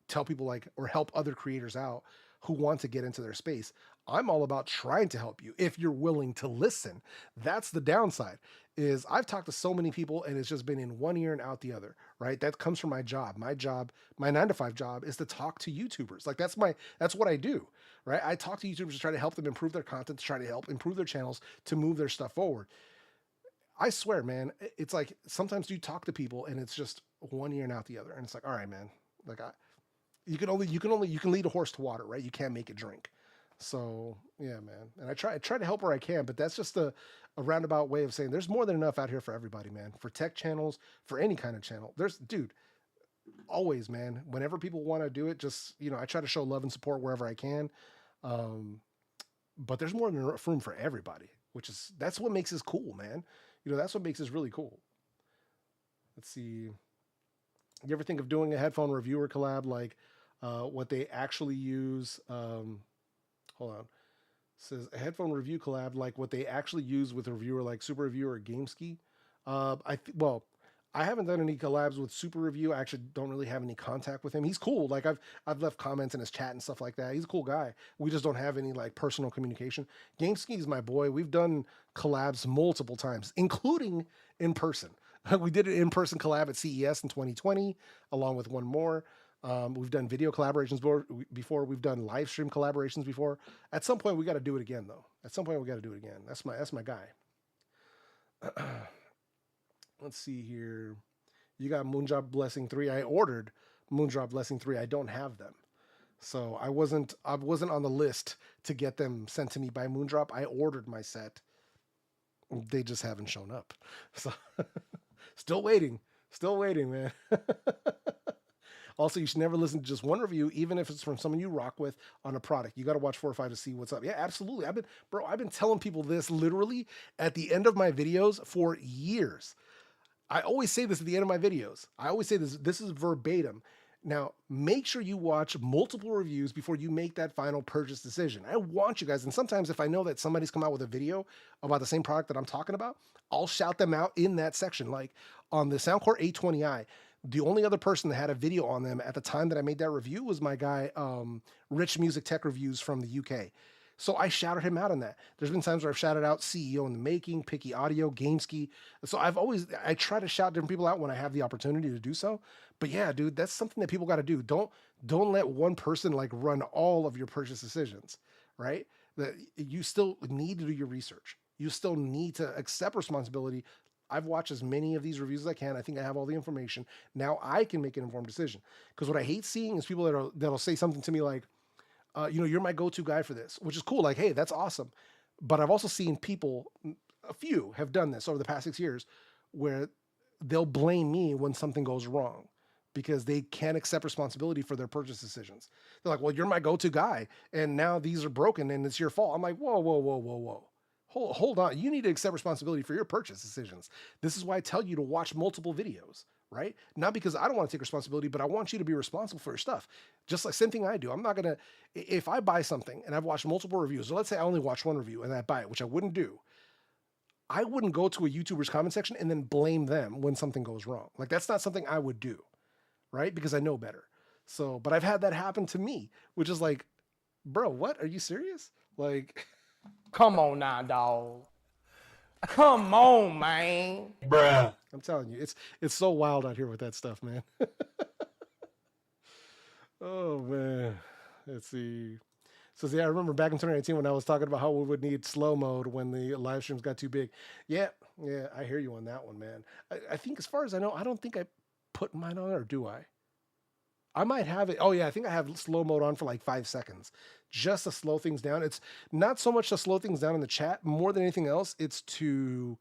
tell people like, or help other creators out who want to get into their space. I'm all about trying to help you if you're willing to listen. That's the downside is I've talked to so many people and it's just been in one ear and out the other, right? That comes from my job. My 9 to 5 job is to talk to YouTubers. Like that's what I do, right? I talk to YouTubers to try to help them improve their content, to try to help improve their channels, to move their stuff forward. I swear, man, it's like sometimes you talk to people and it's just one ear and out the other. And it's like, all right, man, like you can lead a horse to water, right? You can't make it drink. So yeah, man. And I try to help where I can, but that's just a roundabout way of saying there's more than enough out here for everybody, man. For tech channels, for any kind of channel. Dude, always, man. Whenever people want to do it, just, I try to show love and support wherever I can. But there's more than enough room for everybody, that's what makes this cool, man. That's what makes this really cool. Let's see. You ever think of doing a headphone reviewer collab, like what they actually use? Hold on. It says a headphone review collab, like what they actually use with a reviewer like Super Review or GameSki. I haven't done any collabs with Super Review. I actually don't really have any contact with him. He's cool. Like I've left comments in his chat and stuff like that. He's a cool guy. We just don't have any like personal communication. GameSki is my boy. We've done collabs multiple times, including in person. We did an in-person collab at CES in 2020, along with one more. We've done video collaborations before. We've done live stream collaborations before. At some point, we got to do it again, though. At some point, we got to do it again. That's my guy. Let's see here. You got Moondrop Blessing 3. I ordered Moondrop Blessing 3. I don't have them. So I wasn't on the list to get them sent to me by Moondrop. I ordered my set. They just haven't shown up. So still waiting, man. Also, you should never listen to just one review, even if it's from someone you rock with on a product. You got to watch 4 or 5 to see what's up. Yeah, absolutely. I've been telling people this literally at the end of my videos for years. I always say this at the end of my videos. I always say this. This is verbatim. Now, make sure you watch multiple reviews before you make that final purchase decision. I want you guys, and sometimes if I know that somebody's come out with a video about the same product that I'm talking about, I'll shout them out in that section. Like on the Soundcore A20i, the only other person that had a video on them at the time that I made that review was my guy, Rich Music Tech Reviews from the UK. So I shouted him out on that. There's been times where I've shouted out CEO in the Making, Picky Audio, GameSki. So I try to shout different people out when I have the opportunity to do so. But yeah, dude, that's something that people got to do. Don't let one person like run all of your purchase decisions, right? That you still need to do your research. You still need to accept responsibility. I've watched as many of these reviews as I can. I think I have all the information. Now I can make an informed decision. Because what I hate seeing is people that'll say something to me like, you're my go-to guy for this, which is cool. Like, hey, that's awesome. But I've also seen people, a few have done this over the past 6 years, where they'll blame me when something goes wrong because they can't accept responsibility for their purchase decisions. They're like, well, you're my go-to guy, and now these are broken, and it's your fault. I'm like, whoa. Hold on. You need to accept responsibility for your purchase decisions. This is why I tell you to watch multiple videos. Right? Not because I don't want to take responsibility, but I want you to be responsible for your stuff. Just like same thing I do. I'm not going to, if I buy something and I've watched multiple reviews, so let's say I only watch one review and I buy it, which I wouldn't do. I wouldn't go to a YouTuber's comment section and then blame them when something goes wrong. Like that's not something I would do. Right? Because I know better. So, but I've had that happen to me, which is like, bro, what? Are you serious? Like, Come on now, dog. Come on, man. Bruh. I'm telling you, it's so wild out here with that stuff, man. Oh man. Let's see. So yeah, I remember back in 2019 when I was talking about how we would need slow mode when the live streams got too big. Yeah, I hear you on that one, man. I think as far as I know, I don't think I put mine on, or do I? I might have it. Oh yeah, I think I have slow mode on for like 5 seconds, just to slow things down. It's not so much to slow things down in the chat, more than anything else. It's to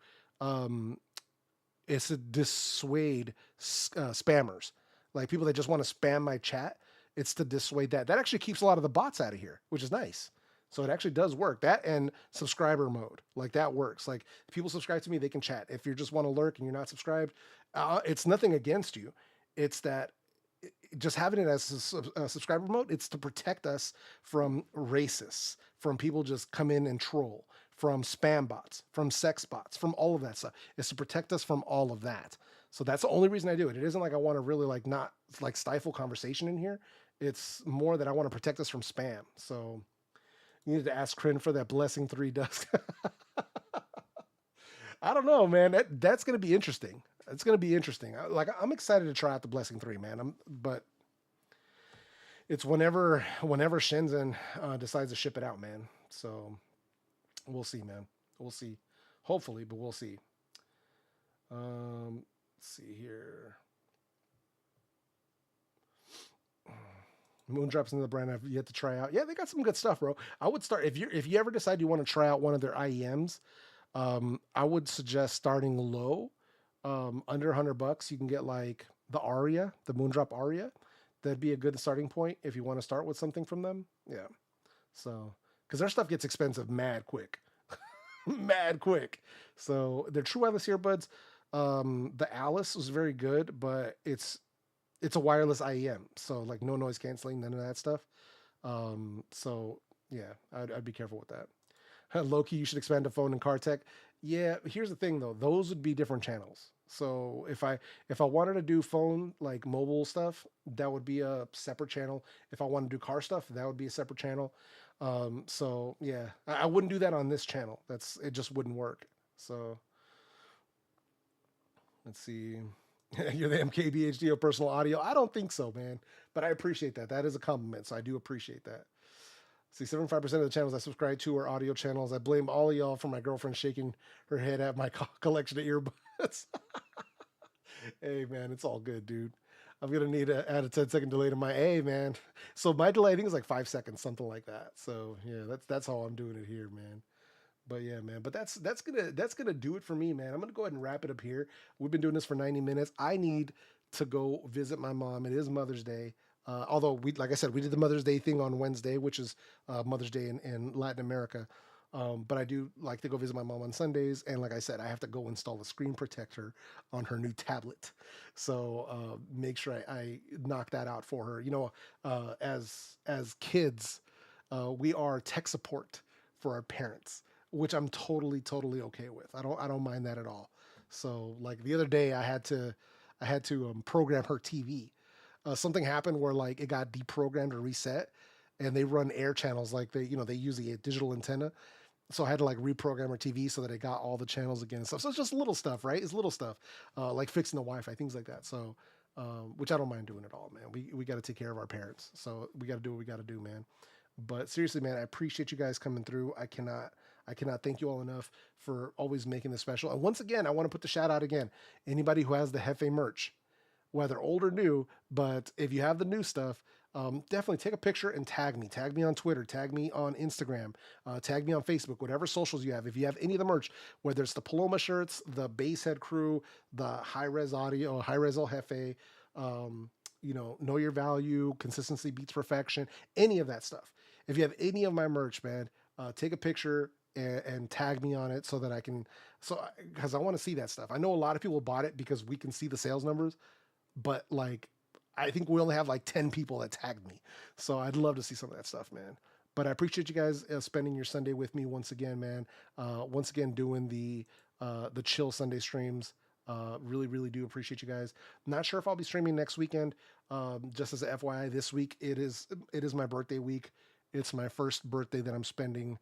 dissuade spammers, like people that just want to spam my chat. It's to dissuade that. That actually keeps a lot of the bots out of here, which is nice. So it actually does work. That and subscriber mode, like that works. Like if people subscribe to me, they can chat. If you just want to lurk and you're not subscribed, it's nothing against you. It's that just having it as a subscriber mode, it's to protect us from racists, from people just come in and troll, from spam bots, from sex bots, from all of that stuff. It's to protect us from all of that. So that's the only reason I do it. It isn't like I want to really like not like stifle conversation in here. It's more that I want to protect us from spam. So you need to ask Crin for that Blessing 3 dust. I don't know, man. That's gonna be interesting. It's gonna be interesting. I'm excited to try out the Blessing 3, man. But it's whenever Shenzhen decides to ship it out, man. So we'll see, man. We'll see. Hopefully, but we'll see. Let's see here. Moondrop's another brand I've yet to try out. Yeah, they got some good stuff, bro. I would start if you ever decide you want to try out one of their IEMs. I would suggest starting low, under $100. You can get like the Aria, the Moondrop Aria. That'd be a good starting point if you want to start with something from them. Yeah. So, because their stuff gets expensive mad quick, mad quick. So their true wireless earbuds, the Alice was very good, but it's a wireless IEM, so like no noise canceling, none of that stuff. So yeah, I'd be careful with that. Loki, you should expand to phone and car tech. Yeah, here's the thing though; those would be different channels. So if I wanted to do phone like mobile stuff, that would be a separate channel. If I wanted to do car stuff, that would be a separate channel. So yeah, I wouldn't do that on this channel. It just wouldn't work. So let's see. You're the MKBHD of personal audio. I don't think so, man. But I appreciate that. That is a compliment. So I do appreciate that. See, 75% of the channels I subscribe to are audio channels. I blame all of y'all for my girlfriend shaking her head at my collection of earbuds. Hey, man, it's all good, dude. I'm going to need to add a 10-second delay to my A, man. So my delay, I think, is like 5 seconds, something like that. So, yeah, that's how I'm doing it here, man. But yeah, man. But that's gonna do it for me, man. I'm gonna go ahead and wrap it up here. We've been doing this for 90 minutes. I need to go visit my mom. It is Mother's Day. Although like I said, we did the Mother's Day thing on Wednesday, which is Mother's Day in Latin America. But I do like to go visit my mom on Sundays, and like I said, I have to go install a screen protector on her new tablet. So make sure I knock that out for her. You know, as kids, we are tech support for our parents, which I'm totally okay with. I don't mind that at all. So like the other day, I had to program her TV. Something happened where like it got deprogrammed or reset, and they run air channels like they use the digital antenna. So I had to like reprogram her TV so that it got all the channels again and stuff. So it's just little stuff, right? It's little stuff like fixing the Wi-Fi, things like that. So which I don't mind doing at all, man. We got to take care of our parents, so we got to do what we got to do, man. But seriously, man, I appreciate you guys coming through. I cannot thank you all enough for always making this special. And once again, I want to put the shout out again. Anybody who has the JEFE merch, whether old or new, but if you have the new stuff, definitely take a picture and tag me. Tag me on Twitter. Tag me on Instagram. Tag me on Facebook. Whatever socials you have. If you have any of the merch, whether it's the Paloma shirts, the Basshead Crew, the high-res audio, high-res El Jefe, know your value, consistency beats perfection, any of that stuff. If you have any of my merch, man, take a picture and tag me on it so that I can, because I want to see that stuff. I know a lot of people bought it because we can see the sales numbers, but like, I think we only have like 10 people that tagged me. So I'd love to see some of that stuff, man. But I appreciate you guys spending your Sunday with me once again, man. Once again, doing the chill Sunday streams. Really do appreciate you guys. Not sure if I'll be streaming next weekend. Just as a FYI, this week it is my birthday week. It's my first birthday that I'm spending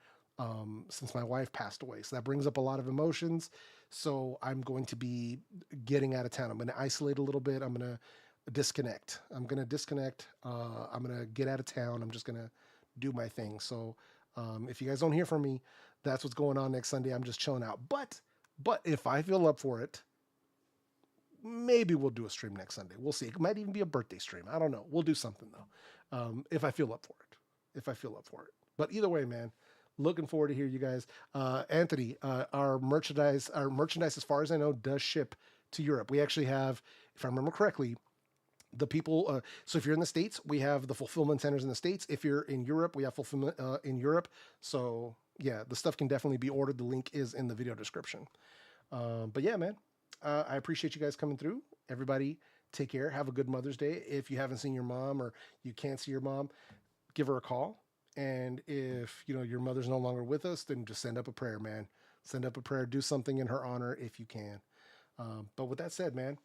since my wife passed away. So that brings up a lot of emotions. So I'm going to be getting out of town. I'm going to isolate a little bit. I'm going to disconnect. I'm going to get out of town. I'm just going to do my thing. So if you guys don't hear from me, that's what's going on next Sunday. I'm just chilling out. But if I feel up for it, maybe we'll do a stream next Sunday. We'll see. It might even be a birthday stream. I don't know. We'll do something though. If I feel up for it. But either way, man, looking forward to hear you guys. Anthony, our merchandise, as far as I know, does ship to Europe. We actually have, if I remember correctly, the people. So if you're in the States, we have the fulfillment centers in the States. If you're in Europe, we have fulfillment in Europe. So yeah, the stuff can definitely be ordered. The link is in the video description. But yeah, man, I appreciate you guys coming through. Everybody, take care. Have a good Mother's Day. If you haven't seen your mom or you can't see your mom, give her a call. And if your mother's no longer with us, then just send up a prayer, man. Send up a prayer. Do something in her honor if you can. But with that said, man,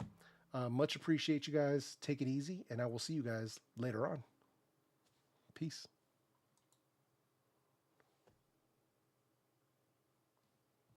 much appreciate you guys. Take it easy, and I will see you guys later on. Peace.